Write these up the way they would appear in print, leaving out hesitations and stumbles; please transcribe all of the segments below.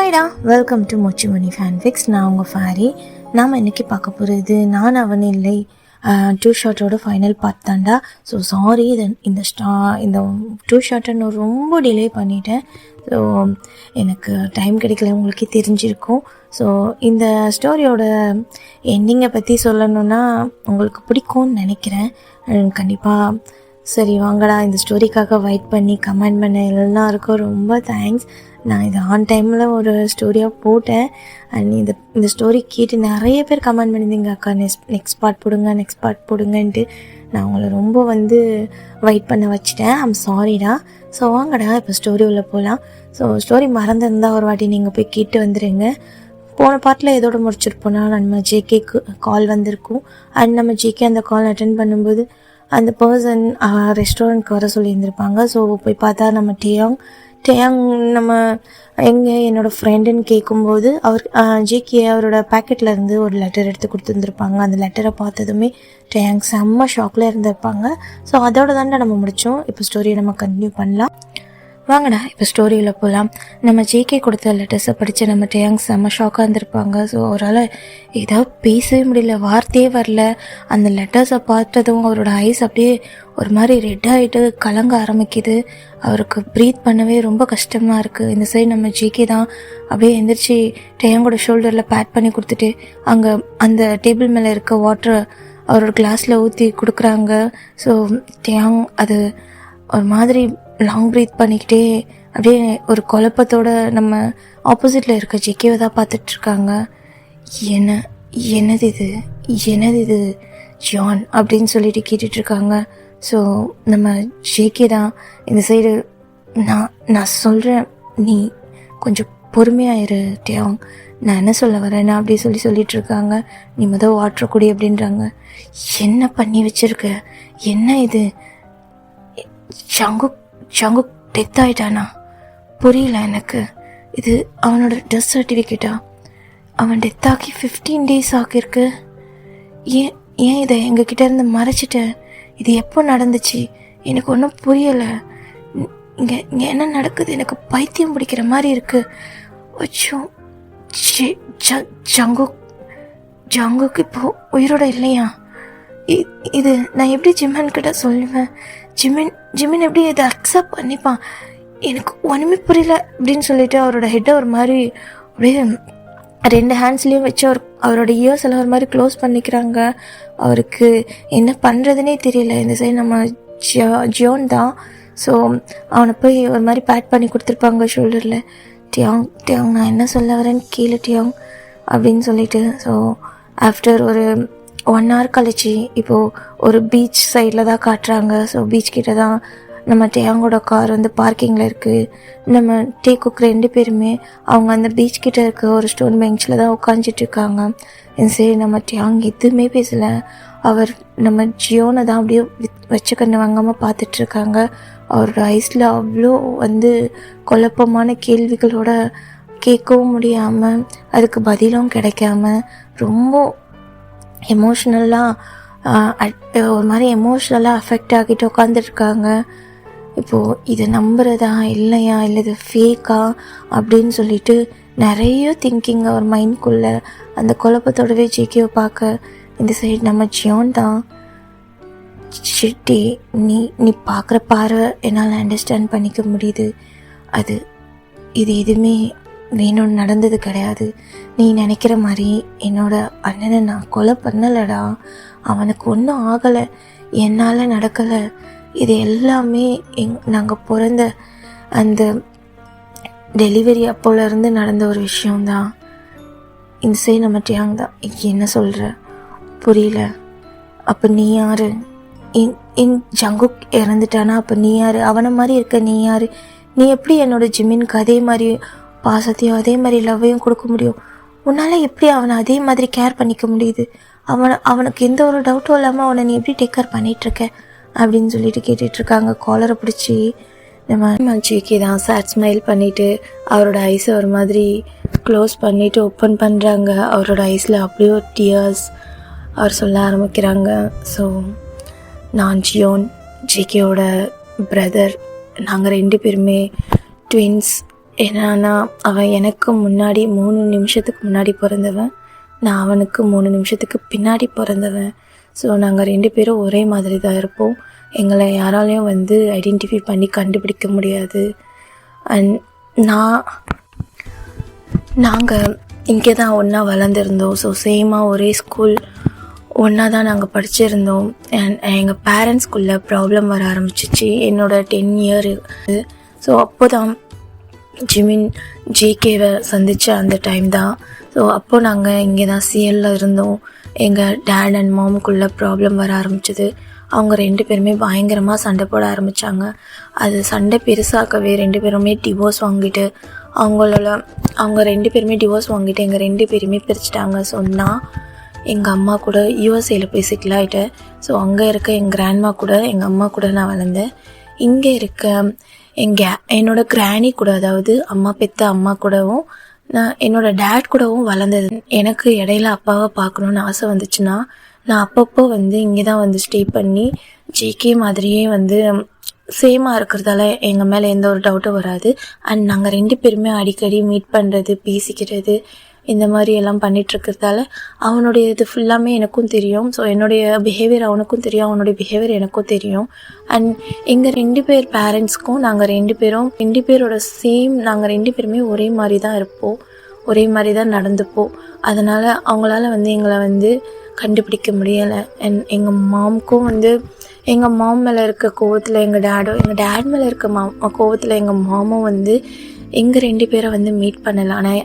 ஹாய்டா, welcome to மொச்சி மணி ஃபேன்ஃபிக்ஸ். நான் உங்கள் fairy. நாம் இன்றைக்கி பார்க்க போகிறது நான் அவன் இல்லை டூ ஷார்ட்டோட ஃபைனல் பார்ட் தான்டா. ஸோ சாரி, இந்த டூ ஷார்ட்டை நான் ரொம்ப டிலே பண்ணிட்டேன். ஸோ எனக்கு டைம் கிடைக்கல, உங்களுக்கே தெரிஞ்சிருக்கும். ஸோ இந்த ஸ்டோரியோட எண்டிங்கை பற்றி சொல்லணுன்னா உங்களுக்கு பிடிக்கும்னு நினைக்கிறேன். கண்டிப்பாக சரி வாங்கடா, இந்த ஸ்டோரிக்காக வெயிட் பண்ணி கமெண்ட் பண்ண எல்லாருக்கும் ரொம்ப தேங்க்ஸ். நான் இது ஆன் டைமில் ஒரு ஸ்டோரியாக போட்டேன். அண்ட் இந்த ஸ்டோரி கேட்டு நிறைய பேர் கமெண்ட் பண்ணியிருந்தீங்க, அக்கா நெக்ஸ்ட் பார்ட் போடுங்கன்ட்டு. நான் உங்களை ரொம்ப வெயிட் பண்ண வச்சுட்டேன். ஐம் சாரிடா. ஸோ வாங்கடா இப்போ ஸ்டோரி உள்ள போகலாம். ஸோ ஸ்டோரி மறந்துருந்தால் ஒரு வாட்டி நீங்கள் போய் கேட்டு வந்துடுங்க. போன பார்ட்டில் எதோட முடிச்சிருப்போன்னா, நம்ம ஜேகேக்கு கால் வந்திருக்கும். அண்ட் நம்ம ஜேகே அந்த கால் அட்டென்ட் பண்ணும்போது அந்த பர்சன் ரெஸ்டாரண்ட்க்கு வர சொல்லியிருந்திருப்பாங்க. ஸோ போய் பார்த்தா நம்ம டேயாங் நம்ம என்னோடய ஃப்ரெண்டுன்னு கேட்கும்போது அவர் ஜேகே அவரோட பேக்கெட்டில் இருந்து ஒரு லெட்டர் எடுத்து கொடுத்துருந்துருப்பாங்க. அந்த லெட்டரை பார்த்ததுமே டேயாங் செம்ம ஷாக்கில் இருந்திருப்பாங்க. ஸோ அதோட தாண்டா நம்ம முடித்தோம். இப்போ ஸ்டோரியை நம்ம கண்டினியூ பண்ணலாம். வாங்கடா இப்போ ஸ்டோரியில் போகலாம். நம்ம ஜேகே கொடுத்த லெட்டர்ஸை படித்து நம்ம டேயாங் செம்ம ஷாக்காக இருந்திருப்பாங்க. ஸோ அவரால் ஏதாவது பேசவே முடியல, வார்த்தையே வரல. அந்த லெட்டர்ஸை பார்த்ததும் அவரோட ஐஸ் அப்படியே ஒரு மாதிரி ரெட் ஆகிட்டு கலங்க ஆரம்பிக்குது. அவருக்கு ப்ரீத் பண்ணவே ரொம்ப கஷ்டமாக இருக்குது. இந்த சைடு நம்ம ஜேகே தான் அப்படியே எந்திரிச்சு டேயாங்கோட ஷோல்டரில் பேட் பண்ணி கொடுத்துட்டு அங்கே அந்த டேபிள் மேலே இருக்க வாட்டரை அவரோட கிளாஸில் ஊற்றி கொடுக்குறாங்க. ஸோ டேயாங் அது ஒரு மாதிரி லாங் ப்ரீத் பண்ணிக்கிட்டே அப்படியே ஒரு குழப்பத்தோட நம்ம ஆப்போசிட்டில் இருக்க ஜேகேவை தான் பார்த்துட்ருக்காங்க. என்னது இது ஜான் அப்படின்னு சொல்லிட்டு கேட்டுட்ருக்காங்க. ஸோ நம்ம ஜேகே தான் இந்த சைடு நான் சொல்கிறேன், நீ கொஞ்சம் பொறுமையாயிரு டேயாங், நான் என்ன சொல்ல வரேன்னா அப்படி சொல்லிட்டு இருக்காங்க. நீ வாட்டர் குடி அப்படின்றாங்க. என்ன பண்ணி வச்சிருக்க, என்ன இது, ஜங்குக் டெத் ஆகிட்டானா? புரியல எனக்கு. இது அவனோட டெத் சர்டிஃபிகேட்டா? அவன் டெத் ஆகி 15 days ஆகியிருக்கு. ஏன் இதை எங்ககிட்ட இருந்து மறைச்சிட்ட? இது எப்போ நடந்துச்சு? எனக்கு ஒன்றும் புரியலை. இங்கே என்ன நடக்குது? எனக்கு பைத்தியம் பிடிக்கிற மாதிரி இருக்கு. அச்சோ, ஜங்குக் இப்போ உயிரோட இல்லையா? இது நான் எப்படி ஜிம்மன் கிட்ட சொல்லுவேன்? ஜிமின் எப்படி இதை அக்செப்ட் பண்ணிப்பான்? எனக்கு ஒன்றுமே புரியல அப்படின்னு சொல்லிட்டு அவரோட ஹெட்டை ஒரு மாதிரி அப்படியே 2 ஹேண்ட்ஸ்லேயும் வச்சு அவரோட இயர்ஸ் எல்லாம் ஒரு மாதிரி க்ளோஸ் பண்ணிக்கிறாங்க. அவருக்கு என்ன பண்ணுறதுனே தெரியல. இந்த சைடு நம்ம ஜியோன் தான். ஸோ அவனை போய் ஒரு மாதிரி பேட் பண்ணி கொடுத்துருப்பாங்க ஷோல்டரில். டியாங் நான் என்ன சொல்ல வரேன்னு கேளு டியாங் அப்படின்னு சொல்லிட்டு. ஸோ ஆஃப்டர் ஒரு 1 hour கழிச்சு இப்போது ஒரு பீச் சைடில் தான் காட்டுறாங்க. ஸோ பீச் கிட்ட தான் நம்ம டேயாங்கோட கார் பார்க்கிங்கில் இருக்குது. நம்ம டேகுக் 2 பேருமே அவங்க அந்த பீச் கிட்ட இருக்க ஒரு ஸ்டோன் பெஞ்சில் தான் உட்காந்துட்ருக்காங்க. சரி நம்ம டேயாங் எதுவுமே பேசலை. அவர் நம்ம ஜியோனை தான் அப்படியே வச்சு கண்ணு வாங்காமல் பார்த்துட்ருக்காங்க. அவரோட ஐஸில் அவ்வளோ குழப்பமான கேள்விகளோட கேட்கவும் முடியாமல் அதுக்கு பதிலும் கிடைக்காம ரொம்ப ஒரு மாதிரி எமோஷ்னலாக அஃபெக்ட் ஆகிட்டு உட்காந்துருக்காங்க. இப்போது இது நம்புறதா இல்லையா, இல்லை இது ஃபேக்கா அப்படின்னு சொல்லிட்டு நிறைய திங்கிங் அவர் மைண்ட்குள்ளே. அந்த குழப்பத்தோடவே ஜேகேவை பார்க்க இந்த சைடு நம்ம ஜியோன் தான். சிட்டி நீ பார்க்குற பார்வை என்னால் அண்டர்ஸ்டாண்ட் பண்ணிக்க முடியுது. இது எதுவுமே வேணும்னு நடந்தது கிடையாது. நீ நினைக்கிற மாதிரி என்னோட அண்ணனை நான் கொலை பண்ணலடா. அவனுக்கு ஒன்றும் ஆகலை, என்னால் நடக்கலை. இது எல்லாமே நாங்கள் பிறந்த அந்த டெலிவரி அப்போலேருந்து நடந்த ஒரு விஷயம்தான். இந்த சைடு நம்ம டேயாங் தான். என்ன சொல்கிற புரியல. அப்போ நீ யார்? என் ஜங்குக் இறந்துட்டானா? அப்போ நீ யார்? அவனை மாதிரி இருக்க நீ யார்? நீ எப்படி என்னோட ஜிமின்க்கு அதே மாதிரி பாசத்தையும் அதே மாதிரி லவ்வையும் கொடுக்க முடியும்? உன்னால் எப்படி அவனை அதே மாதிரி கேர் பண்ணிக்க முடியுது? அவனுக்கு எந்த ஒரு டவுட்டும் இல்லாமல் அவனை நீ எப்படி டேக் கேர் பண்ணிகிட்ருக்க அப்படின்னு சொல்லிட்டு கேட்டுட்ருக்காங்க. காலரை பிடிச்சி நம்ம ஜேகே தான் சேட் ஸ்மைல் பண்ணிவிட்டு அவரோட ஐஸை ஒரு மாதிரி க்ளோஸ் பண்ணிவிட்டு ஓப்பன் பண்ணுறாங்க. அவரோட ஐஸில் அப்படியே டியர்ஸ் அவர் சொல்ல ஆரம்பிக்கிறாங்க. ஸோ நான் ஜியோன், ஜேகேவோட பிரதர். நாங்கள் 2 பேருமே ட்வின்ஸ். என்னன்னா அவன் எனக்கு முன்னாடி 3 நிமிஷத்துக்கு முன்னாடி பிறந்தவன், நான் அவனுக்கு 3 நிமிஷத்துக்கு பின்னாடி பிறந்தவன். ஸோ நாங்கள் 2 பேரும் ஒரே மாதிரி தான் இருப்போம். எங்களை யாராலையும் வந்து ஐடென்டிஃபை பண்ணி கண்டுபிடிக்க முடியாது. அண்ட் நாங்கள் இங்கே தான் ஒன்றா வளர்ந்துருந்தோம். ஸோ சேமாக ஒரே ஸ்கூல் ஒன்றா தான் நாங்கள் படிச்சிருந்தோம். அண்ட் எங்கள் பேரண்ட்ஸ்குள்ளே ப்ராப்ளம் வர ஆரம்பிச்சிச்சு என்னோட 10 இயர். ஸோ அப்போ தான் ஜிமின் ஜேகேவை சந்தித்த அந்த டைம் தான். ஸோ அப்போது நாங்கள் இங்கே தான் சிஎல்ல இருந்தோம். எங்கள் டேட் அண்ட் மாமுக்குள்ளே ப்ராப்ளம் வர ஆரம்பிச்சிது. அவங்க 2 பேருமே பயங்கரமாக சண்டை போட ஆரம்பித்தாங்க. அது சண்டை பெருசாக்கவே 2 பேருமே டிவோர்ஸ் வாங்கிட்டு அவங்க 2 பேருமே டிவோர்ஸ் வாங்கிட்டு எங்கள் 2 பேருமே பிரிச்சுட்டாங்க. ஸோ நான் எங்கள் அம்மா கூட யூஎஸ்ஏல போய் செட்டில் ஆகிட்டேன். ஸோ அங்கே இருக்க எங்கள் கிராண்ட்மா கூட எங்கள் அம்மா கூட நான் வளர்ந்தேன். இங்கே இருக்க என்னோடய கிராணி கூட, அதாவது அம்மா பெத்த அம்மா கூடவும் நான் என்னோடய டேட் கூடவும் வளர்ந்தது. எனக்கு இடையில அப்பாவை பார்க்கணுன்னு ஆசை வந்துச்சுன்னா நான் அப்பப்போ வந்து இங்கே தான் வந்து ஸ்டே பண்ணி ஜேகே மாதிரியே வந்து சேமாக இருக்கிறதால எங்கள் மேலே எந்த ஒரு டவுட்டும் வராது. அண்ட் நாங்கள் 2 பேருமே அடிக்கடி மீட் பண்ணுறது, பேசிக்கிறது, இந்த மாதிரி எல்லாம் பண்ணிகிட்ருக்கிறதால அவனுடைய இது ஃபுல்லாமே எனக்கும் தெரியும். ஸோ என்னுடைய பிஹேவியர் அவனுக்கும் தெரியும், அவனுடைய பிஹேவியர் எனக்கும் தெரியும். அண்ட் எங்கள் 2 பேர் பேரண்ட்ஸ்க்கும் நாங்கள் 2 பேரோட சேம், நாங்கள் 2 பேருமே ஒரே மாதிரி தான் இருப்போம், ஒரே மாதிரி தான் நடந்துப்போம். அதனால் அவங்களால வந்து எங்களை வந்து கண்டுபிடிக்க முடியலை. அண்ட் எங்கள் மாமுக்கும் வந்து எங்கள் மாம் மேலே இருக்க கோவத்தில் எங்கள் டேட் மேலே இருக்க கோவத்தில் எங்கள் மாமும் வந்து எங்கள் 2 பேரை வந்து மீட் பண்ணலாம். ஆனால்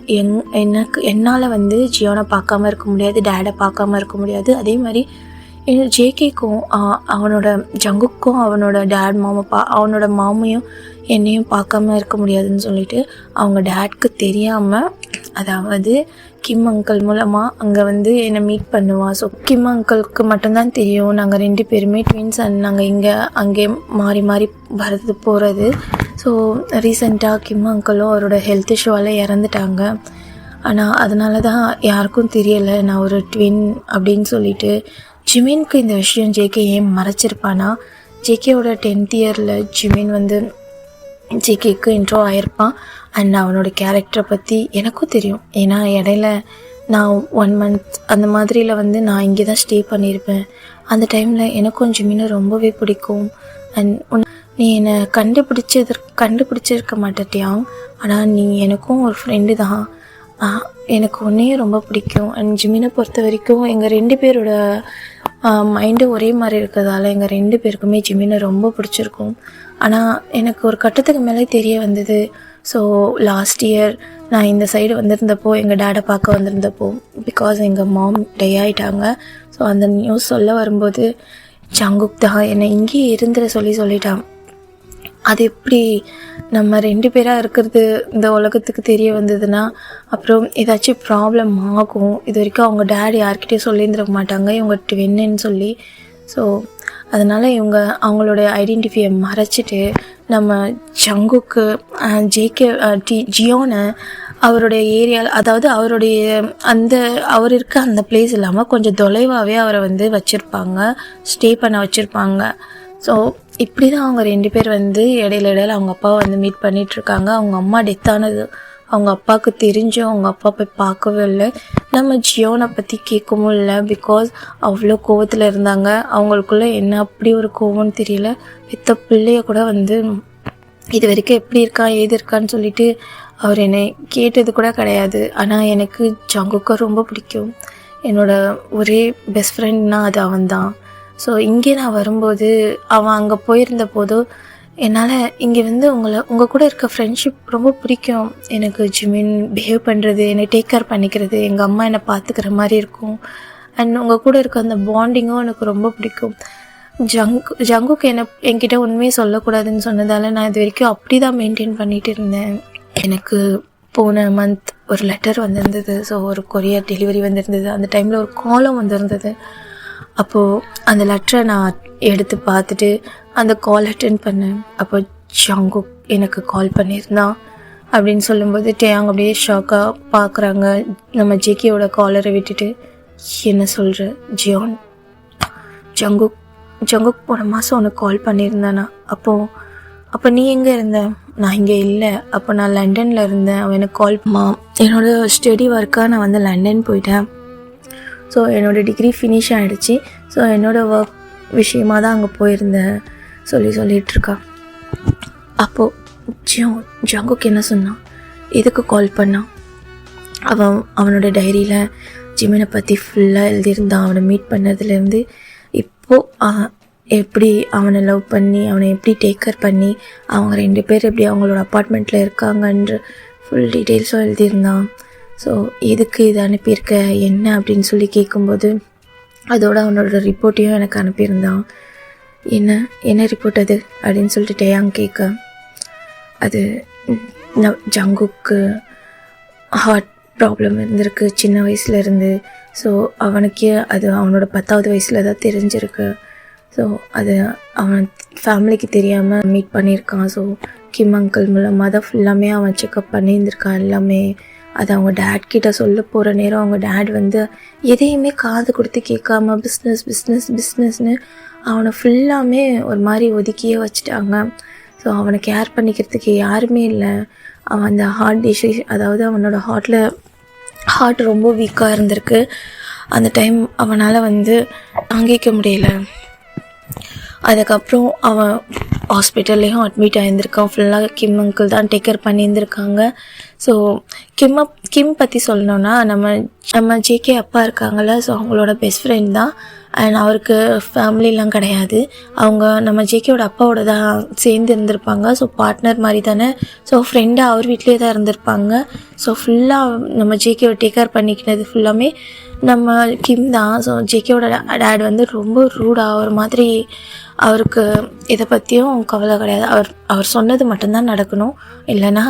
என்னால் வந்து ஜியோனை பார்க்காம இருக்க முடியாது, டேடை பார்க்காம இருக்க முடியாது. அதே மாதிரி ஜேகேக்கும் அவனோட ஜங்குக்கும் அவனோட டேட் அவனோட மாமையும் என்னையும் பார்க்காம இருக்க முடியாதுன்னு சொல்லிட்டு அவங்க டேட்க்கு தெரியாமல், அதாவது கிம் அங்கிள் மூலமாக அங்கே வந்து என்னை மீட் பண்ணுவான். ஸோ கிம் அங்கிளுக்கு மட்டும்தான் தெரியும் நாங்கள் 2 பேருமே ட்வின்ஸ் அண்ட் நாங்கள் அங்கே மாறி மாறி வரது போகிறது. ஸோ ரீசெண்டாக கிம் அங்கிளும் அவரோட ஹெல்த் இஷ்யூவால் இறந்துட்டாங்க. ஆனால் அதனால தான் யாருக்கும் தெரியலை நான் ஒரு ட்வின் அப்படின்னு சொல்லிட்டு. ஜிமினுக்கு இந்த விஷயம் ஜேகே ஏன் மறைச்சிருப்பானா, ஜேகேவோட 10th இயரில் ஜிமின் வந்து ஜேகேக்கு இன்ட்ரோ ஆகிருப்பான். அண்ட் அவனோட கேரக்டரை பற்றி எனக்கும் தெரியும். ஏன்னா இடையில நான் 1 month அந்த மாதிரியில் வந்து நான் இங்கே தான் ஸ்டே பண்ணியிருப்பேன். அந்த டைமில் எனக்கும் ஜிமினை ரொம்பவே பிடிக்கும். அண்ட் நீ என்னை கண்டுபிடிச்சிருக்க மாட்டேட்டியாங், ஆனால் நீ எனக்கும் ஒரு ஃப்ரெண்டு தான், எனக்கு உன்னையும் ரொம்ப பிடிக்கும். அண்ட் ஜிமினை பொறுத்த வரைக்கும் எங்கள் 2 பேரோட மைண்டு ஒரே மாதிரி இருக்கிறதால எங்கள் 2 பேருக்குமே ஜிமினை ரொம்ப பிடிச்சிருக்கும். ஆனால் எனக்கு ஒரு கட்டத்துக்கு மேலே தெரிய வந்தது. ஸோ லாஸ்ட் இயர் நான் இந்த சைடு வந்திருந்தப்போ, எங்கள் டேடை பார்க்க வந்திருந்தப்போ, பிகாஸ் எங்கள் மாம் டை ஆகிட்டாங்க. ஸோ அந்த நியூஸ் சொல்ல வரும்போது ஜங்குக் தான் என்னை இங்கேயே சொல்லிட்டான். அது எப்படி நம்ம 2 பேராக இருக்கிறது இந்த உலகத்துக்கு தெரிய வந்ததுன்னா அப்புறம் ஏதாச்சும் ப்ராப்ளம் ஆகும். இது வரைக்கும் அவங்க டேட் யார்கிட்டையும் சொல்லியிருந்துருக்க மாட்டாங்க இவங்க ட்வின்னு சொல்லி. ஸோ அதனால் இவங்க அவங்களோட ஐடென்டிஃபையை மறைச்சிட்டு நம்ம ஜங்குக்கு ஜியோனை அவருடைய ஏரியாவில், அதாவது அவருடைய அவர் இருக்க அந்த பிளேஸ் இல்லாமல் கொஞ்சம் தொலைவாகவே அவரை வந்து வச்சுருப்பாங்க, ஸ்டே பண்ண வச்சுருப்பாங்க. ஸோ இப்படி தான் அவங்க 2 பேர் வந்து இடையில அவங்க அப்பாவை வந்து மீட் பண்ணிகிட்ருக்காங்க. அவங்க அம்மா டெத்தானது அவங்க அப்பாவுக்கு தெரிஞ்சும் அவங்க அப்பா போய் பார்க்கவே இல்லை. நம்ம ஜியோனை பற்றி கேட்கவும் இல்லை, பிகாஸ் அவ்வளோ கோவத்தில் இருந்தாங்க. அவங்களுக்குள்ளே என்ன அப்படி ஒரு கோவம்னு தெரியல. பெத்த பிள்ளைய கூட வந்து இது வரைக்கும் எப்படி இருக்கா ஏது இருக்கான்னு சொல்லிட்டு அவர் என்னை கேட்டது கூட கிடையாது. ஆனால் எனக்கு ஜங்குக்கை ரொம்ப பிடிக்கும். என்னோட ஒரே பெஸ்ட் ஃப்ரெண்ட்னா அது அவன் தான். ஸோ இங்கே நான் வரும்போது அவன் அங்கே போயிருந்த போதும் என்னால் இங்கே வந்து உங்கள் கூட இருக்க ஃப்ரெண்ட்ஷிப் ரொம்ப பிடிக்கும். எனக்கு ஜிமின் பிஹேவ் பண்ணுறது, என்னை டேக் கேர் பண்ணிக்கிறது, எங்கள் அம்மா என்னை பார்த்துக்கிற மாதிரி இருக்கும். அண்ட் உங்கள் கூட இருக்க அந்த பாண்டிங்கும் எனக்கு ரொம்ப பிடிக்கும். ஜங்குக்கு என்கிட்ட உண்மையை சொல்லக்கூடாதுன்னு சொன்னதால் நான் இது வரைக்கும் அப்படி தான் மெயின்டைன் பண்ணிகிட்டு இருந்தேன். எனக்கு போன மந்த் ஒரு லெட்டர் வந்திருந்தது. ஸோ ஒரு கொரியர் டெலிவரி வந்திருந்தது. அந்த டைமில் ஒரு காலம் வந்திருந்தது. அப்போது அந்த லெட்டரை நான் எடுத்து பார்த்துட்டு அந்த கால் அட்டென்ட் பண்ணேன். அப்போ ஜங்குக் எனக்கு கால் பண்ணியிருந்தான் அப்படின்னு சொல்லும்போது டேயாங் அப்படியே ஷாக்காக பார்க்குறாங்க. நம்ம ஜேகேயோட காலரை விட்டுட்டு, என்ன சொல்கிற ஜியோன், ஜங்குக் போன மாதம் உனக்கு கால் பண்ணியிருந்தானா? அப்போது அப்போ நீ எங்கே இருந்த? நான் இங்கே இல்லை, அப்போ நான் லண்டனில் இருந்தேன். அவன் எனக்கு கால் என்னோடய ஸ்டடி ஒர்க்காக நான் வந்து லண்டன் போயிட்டேன். ஸோ என்னோடய டிகிரி ஃபினிஷ் ஆகிடுச்சு. ஸோ என்னோடய ஒர்க் விஷயமாக தான் அங்கே போயிருந்தேன் சொல்லிகிட்ருக்கா. அப்போது ஜங்குக்கு என்ன சொன்னான், எதுக்கு கால் பண்ணான்? அவனோட டைரியில் ஜிமினை பற்றி ஃபுல்லாக எழுதியிருந்தான். அவனை மீட் பண்ணதுலேருந்து இப்போது எப்படி அவனை லவ் பண்ணி அவனை எப்படி டேக்கர் பண்ணி அவங்க 2 பேர் எப்படி அவங்களோட அப்பார்ட்மெண்ட்டில் இருக்காங்கன்ற ஃபுல் டீட்டெயில்ஸும் எழுதியிருந்தான். ஸோ எதுக்கு இதை அனுப்பியிருக்க என்ன அப்படின்னு சொல்லி கேட்கும்போது அதோட அவனோட ரிப்போர்ட்டையும் எனக்கு அனுப்பியிருந்தான். என்ன ரிப்போர்ட் அது அப்படின்னு சொல்லிட்டு டேயாங் கேட்க, அது ஜங்குக்கு ஹார்ட் ப்ராப்ளம் இருந்திருக்கு சின்ன வயசுலேருந்து. ஸோ அவனுக்கே அது அவனோட 10வது வயசில் தான் தெரிஞ்சிருக்கு. ஸோ அது அவன் ஃபேமிலிக்கு தெரியாமல் மீட் பண்ணியிருக்கான். ஸோ கிம் அங்கிள் மூலமாக தான் ஃபுல்லாமே அவன் செக்கப் பண்ணியிருந்திருக்கான் எல்லாமே. அது அவங்க டேட் கிட்ட சொல்ல போகிற நேரம் அவங்க டேட் வந்து எதையுமே காது கொடுத்து கேட்காம பிஸ்னஸ்னு அவனை ஃபுல்லாமே ஒரு மாதிரி ஒதுக்கியே வச்சுட்டாங்க. ஸோ அவனை கேர் பண்ணிக்கிறதுக்கு யாருமே இல்லை. அவன் அந்த ஹார்ட் டிசீஸ், அதாவது அவனோட ஹார்ட் ரொம்ப வீக்காக இருந்திருக்கு. அந்த டைம் அவனால் வந்து தாங்கிக்க முடியல. அதுக்கப்புறம் அவன் ஹாஸ்பிட்டல்லையும் அட்மிட் ஆகியிருந்திருக்கான். ஃபுல்லாக கிம் அங்கிள் தான் டேக் கேர் பண்ணியிருந்திருக்காங்க. ஸோ கிம் பற்றி சொல்லணுன்னா நம்ம ஜேகே அப்பா இருக்காங்கள்ல, ஸோ அவங்களோட பெஸ்ட் ஃப்ரெண்ட் தான். அண்ட் அவருக்கு ஃபேமிலிலாம் கிடையாது. அவங்க நம்ம ஜேகேவோட அப்பாவோட தான் சேர்ந்து இருந்திருப்பாங்க. ஸோ பார்ட்னர் மாதிரி தானே. ஸோ ஃப்ரெண்டாக அவர் வீட்லேயே தான் இருந்திருப்பாங்க. ஸோ ஃபுல்லாக நம்ம ஜேகேவை டேக் கேர் பண்ணிக்கினது ஃபுல்லாமே நம்ம கிம் தான். ஸோ ஜேகேவோட டேட் வந்து ரொம்ப ரூடாக ஒரு மாதிரி, அவருக்கு இதை பற்றியும் கவலை கிடையாது. அவர் சொன்னது மட்டும்தான் நடக்கணும். இல்லைன்னா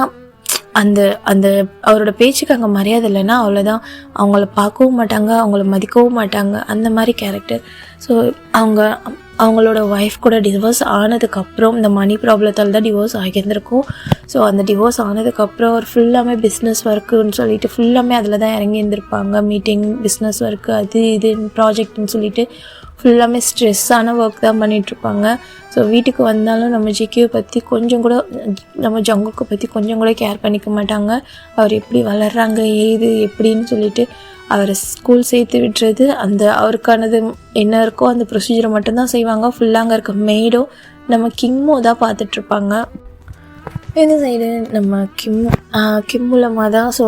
அந்த அவரோட பேச்சுக்கு அங்கே மரியாதை இல்லைன்னா அவ்வளோதான். அவங்கள பார்க்கவும் மாட்டாங்க, அவங்கள மதிக்கவும் மாட்டாங்க, அந்த மாதிரி கேரக்டர். ஸோ அவங்களோட ஒய்ஃப் கூட டிவோர்ஸ் ஆனதுக்கப்புறம் இந்த மணி ப்ராப்ளத்தால் தான் டிவோர்ஸ் ஆகியிருந்திருக்கும். ஸோ அந்த டிவோர்ஸ் ஆனதுக்கப்புறம் அவர் ஃபுல்லாமே பிஸ்னஸ் ஒர்க்குன்னு சொல்லிட்டு ஃபுல்லாமே அதில் தான் இறங்கி இருந்திருப்பாங்க. மீட்டிங், பிஸ்னஸ் ஒர்க்கு, அது இது ப்ராஜெக்ட்னு சொல்லிட்டு ஃபுல்லாமே ஸ்ட்ரெஸ்ஸான ஒர்க் தான் பண்ணிகிட்ருப்பாங்க. ஸோ வீட்டுக்கு வந்தாலும் நம்ம ஜிகேவை பற்றி கொஞ்சம் கூட, நம்ம ஜங்குக்கு பற்றி கொஞ்சம் கூட கேர் பண்ணிக்க மாட்டாங்க. அவர் எப்படி வளர்கிறாங்க, ஏது எப்படின்னு சொல்லிட்டு அவரை ஸ்கூல் சேர்த்து விட்டுறது, அந்த அவருக்கானது என்ன இருக்கோ அந்த ப்ரொசீஜரை மட்டும்தான் செய்வாங்க. ஃபுல்லாக அங்கே இருக்க மெய்டும் நம்ம கிம்மோ தான் பார்த்துட்ருப்பாங்க. இந்த சைடு நம்ம கிம் மூலமாக தான் ஸோ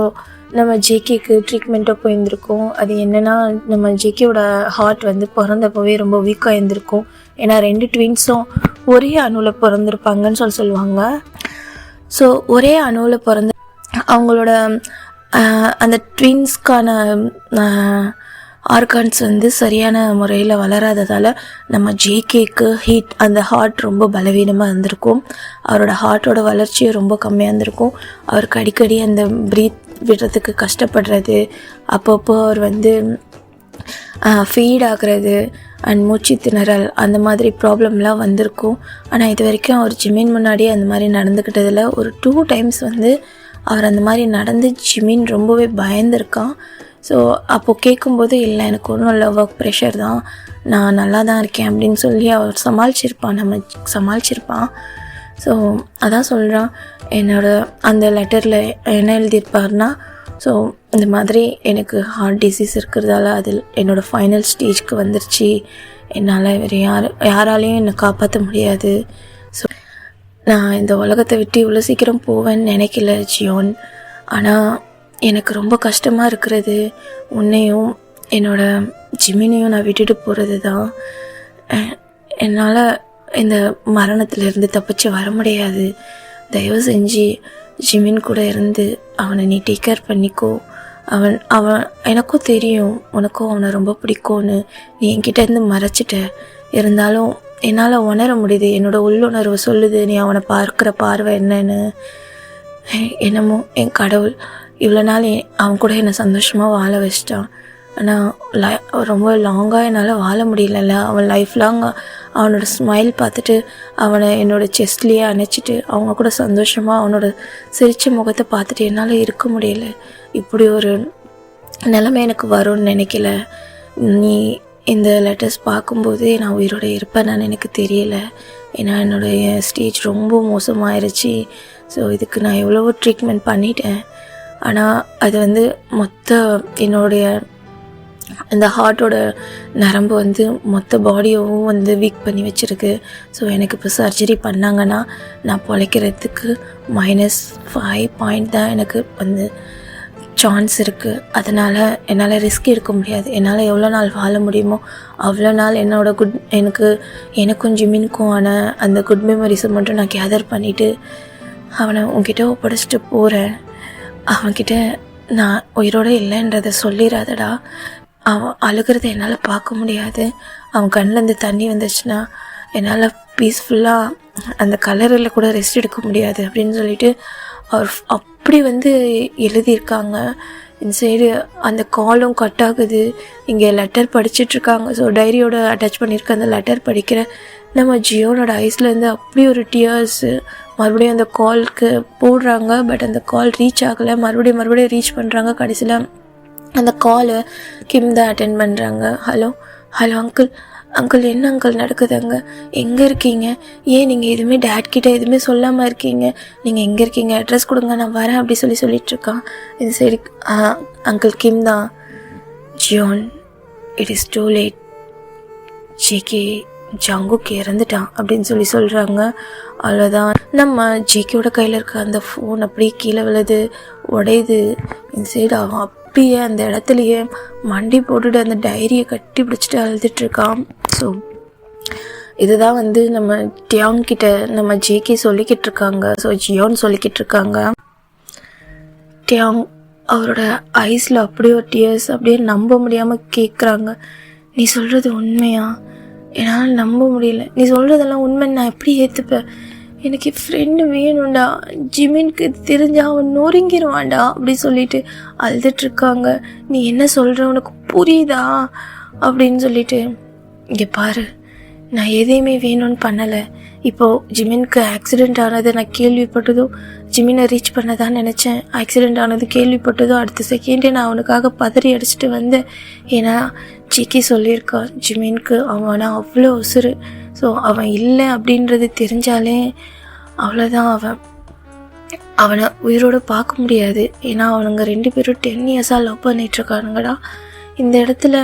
நம்ம ஜேகேக்கு ட்ரீட்மெண்ட்டாக போயிருந்திருக்கோம். அது என்னென்னா, நம்ம ஜேகேவோட ஹார்ட் வந்து பிறந்தப்போவே ரொம்ப வீக்காக இருந்திருக்கும். ஏன்னா 2 ட்வின்ஸும் ஒரே அணுவில் பிறந்திருப்பாங்கன்னு சொல்லுவாங்க. ஸோ ஒரே அணுவில் பிறந்த அவங்களோட அந்த ட்வின்ஸ்க்கான ஆர்கான்ஸ் வந்து சரியான முறையில் வளராததால் நம்ம ஜேகேக்கு அந்த ஹார்ட் ரொம்ப பலவீனமாக இருந்திருக்கும். அவரோட ஹார்ட்டோட வளர்ச்சியும் ரொம்ப கம்மியாக இருந்திருக்கும். அவருக்கு அடிக்கடி அந்த ப்ரீத் விடுறதுக்கு கஷ்டப்படுறது, அப்பப்போ அவர் வந்து ஃபீட் ஆகுறது அண்ட் மூச்சு திணறல், அந்த மாதிரி ப்ராப்ளம்லாம் வந்திருக்கும். ஆனால் இது வரைக்கும் அவர் ஜிமின் முன்னாடியே அந்த மாதிரி நடந்துக்கிட்டதில் ஒரு 2 டைம்ஸ் வந்து அவர் அந்த மாதிரி நடந்து ஜிமின் ரொம்பவே பயந்துருக்கான். ஸோ அப்போது கேட்கும்போது, இல்லை எனக்கு ஒன்றும் இல்லை, ஒர்க் ப்ரெஷர் தான், நான் நல்லா தான் இருக்கேன் அப்படின்னு சொல்லி அவர் சமாளிச்சிருப்பான். ஸோ அதான் சொல்கிறான். அந்த லெட்டரில் என்ன எழுதியிருப்பார்னா, ஸோ இந்த மாதிரி எனக்கு ஹார்ட் டிசீஸ் இருக்கிறதால அதில் என்னோடய ஃபைனல் ஸ்டேஜ்க்கு வந்துருச்சு, என்னால் வேறு யாராலையும் என்னை காப்பாற்ற முடியாது. ஸோ நான் இந்த உலகத்தை விட்டு இவ்வளோ சீக்கிரம் போவேன்னு நினைக்கல ஜியோன். ஆனால் எனக்கு ரொம்ப கஷ்டமாக இருக்கிறது உன்னையும் என்னோட ஜிமினையும் நான் விட்டுட்டு போகிறது தான். என்னால் இந்த மரணத்திலேருந்து தப்பிச்சு வர முடியாது. தயவு செஞ்சு ஜிமின் கூட இருந்து அவனை நீ டேக் கேர் பண்ணிக்கோ. அவன் எனக்கும் தெரியும் உனக்கும் அவனை ரொம்ப பிடிக்கும்னு, நீ என்கிட்ட இருந்து மறைச்சிட்ட. இருந்தாலும் என்னால் உணர முடியுது, என்னோடய உள்ளுணர்வு சொல்லுது நீ அவனை பார்க்குற பார்வை என்னன்னு. என்னமோ என் கடவுள் இவ்வளோ நாள் அவன் கூட என்னை சந்தோஷமாக வாழ வச்சிட்டான். ஆனால் ரொம்ப லாங்காக என்னால் வாழ முடியலல்ல. அவன் லைஃப் லாங்காக அவனோட ஸ்மைல் பார்த்துட்டு அவனை என்னோடய செஸ்ட்லேயே அணைச்சிட்டு அவங்க கூட சந்தோஷமாக அவனோட சிரித்த முகத்தை பார்த்துட்டு என்னால் இருக்க முடியல. இப்படி ஒரு நிலைமை எனக்கு வரும்னு நினைக்கல. நீ இந்த லெட்டர்ஸ் பார்க்கும்போதே நான் உயிரோடு இருப்பேன்னு எனக்கு தெரியலை. ஏன்னா என்னுடைய ஸ்டேஜ் ரொம்ப மோசமாயிருச்சு. ஸோ இதுக்கு நான் எவ்வளவோ ட்ரீட்மெண்ட் பண்ணிட்டேன். ஆனால் அது வந்து என்னுடைய இந்த ஹார்ட்டோட நரம்பு வந்து மொத்த பாடியவும் வந்து வீக் பண்ணி வச்சுருக்கு. ஸோ எனக்கு இப்போ சர்ஜரி பண்ணாங்கன்னா நான் பொழைக்கிறதுக்கு -5 தான் எனக்கு வந்து சான்ஸ் இருக்குது. அதனால் என்னால் ரிஸ்க் எடுக்க முடியாது. என்னால் எவ்வளோ நாள் வாழ முடியுமோ அவ்வளோ நாள் எனக்கும் ஜிமினுக்கும் ஆன அந்த குட் மெமரிஸை மட்டும் நான் கேதர் பண்ணிவிட்டு அவனை உன்கிட்ட ஒப்படைச்சிட்டு போகிறேன். அவன்கிட்ட நான் உயிரோடு இல்லைன்றதை சொல்லிடாதடா. அவன் அழுகிறத என்னால் பார்க்க முடியாது. அவன் கண்ணிலேருந்து தண்ணி வந்துச்சுன்னா என்னால் பீஸ்ஃபுல்லாக அந்த கலரில் கூட ரெஸ்ட் எடுக்க முடியாது அப்படின்னு சொல்லிட்டு அவர் அப்படி வந்து எழுதியிருக்காங்க. இந்த சைடு அந்த காலும் கட் ஆகுது. இங்கே லெட்டர் படிச்சிட்ருக்காங்க. ஸோ டைரியோட அட்டாச் பண்ணியிருக்க அந்த லெட்டர் படிக்கிற நம்ம ஜியோனோட ஐஸ்லேருந்து அப்படி ஒரு டியர்ஸு. மறுபடியும் அந்த கால்க்கு போடுறாங்க. பட் அந்த கால் ரீச் ஆகலை. மறுபடியும் ரீச் பண்ணுறாங்க. கடைசியில் அந்த காலை கிம் தான் அட்டென்ட் பண்ணுறாங்க. ஹலோ அங்கிள் என்ன அங்கிள் நடக்குதுங்க? எங்கே இருக்கீங்க? ஏன் நீங்கள் எதுவுமே டேட்கிட்ட எதுவுமே சொல்லாமல் இருக்கீங்க? நீங்கள் எங்கே இருக்கீங்க? அட்ரஸ் கொடுங்க, நான் வரேன் அப்படி சொல்லிட்டுருக்கான். இது சரி அங்கிள் கிம் தான். Jeon, it is too late. JK ஜங்குக்கு இறந்துட்டான் அப்படின்னு சொல்கிறாங்க. அவ்வளோதான். நம்ம ஜேகேயோட கையில் இருக்க அந்த ஃபோன் அப்படியே கீழே விழுது, உடையுது. இந்த சைடு அவன் அப்படியே அந்த இடத்துலையே மண்டி போட்டுட்டு அந்த டைரியை கட்டி பிடிச்சிட்டு அழுதுட்டுருக்கான். ஸோ இதுதான் வந்து நம்ம டியாங் கிட்ட நம்ம ஜேகே சொல்லிக்கிட்டு இருக்காங்க. ஸோ ஜியோன்னு சொல்லிக்கிட்டு இருக்காங்க. டியாங் அவரோட ஐஸில் அப்படியே ஒரு டியர்ஸ் அப்படியே நம்ப முடியாமல் கேட்குறாங்க. நீ சொல்கிறது உண்மையா? என்னால் நம்ப முடியல. நீ சொல்கிறதெல்லாம் உண்மைன்னு நான் எப்படி ஏற்றுப்பேன்? எனக்கு ஃப்ரெண்டு வேணும்டா. ஜிமினுக்கு தெரிஞ்சா அவன் நொறுங்கிடுவான்டா அப்படி சொல்லிட்டு அழுதுட்ருக்காங்க. நீ என்ன சொல்கிற, உனக்கு புரியுதா அப்படின்னு சொல்லிட்டு, இங்கே பாரு, நான் எதையுமே வேணும்னு பண்ணலை. இப்போது ஜிமினுக்கு ஆக்சிடெண்ட் ஆனது நான் கேள்விப்பட்டதும் ஜிமினை ரீச் பண்ணதான் நினச்சேன். ஆக்சிடெண்ட் ஆனது கேள்விப்பட்டதும் அடுத்த செகண்டே நான் அவனுக்காக பதறி அடிச்சுட்டு வந்தேன். ஏன்னா ஜிக்கி சொல்லியிருக்கான் ஜிமினுக்கு அவனை அவ்வளோ உசுறு. ஸோ அவன் இல்லை அப்படின்றது தெரிஞ்சாலே அவ்வளோதான். அவனை உயிரோடு பார்க்க முடியாது. ஏன்னா அவனுங்க 2 பேரும் 10 இயர்ஸாக லவ் பண்ணிகிட்ருக்கானுங்கடா. இந்த இடத்துல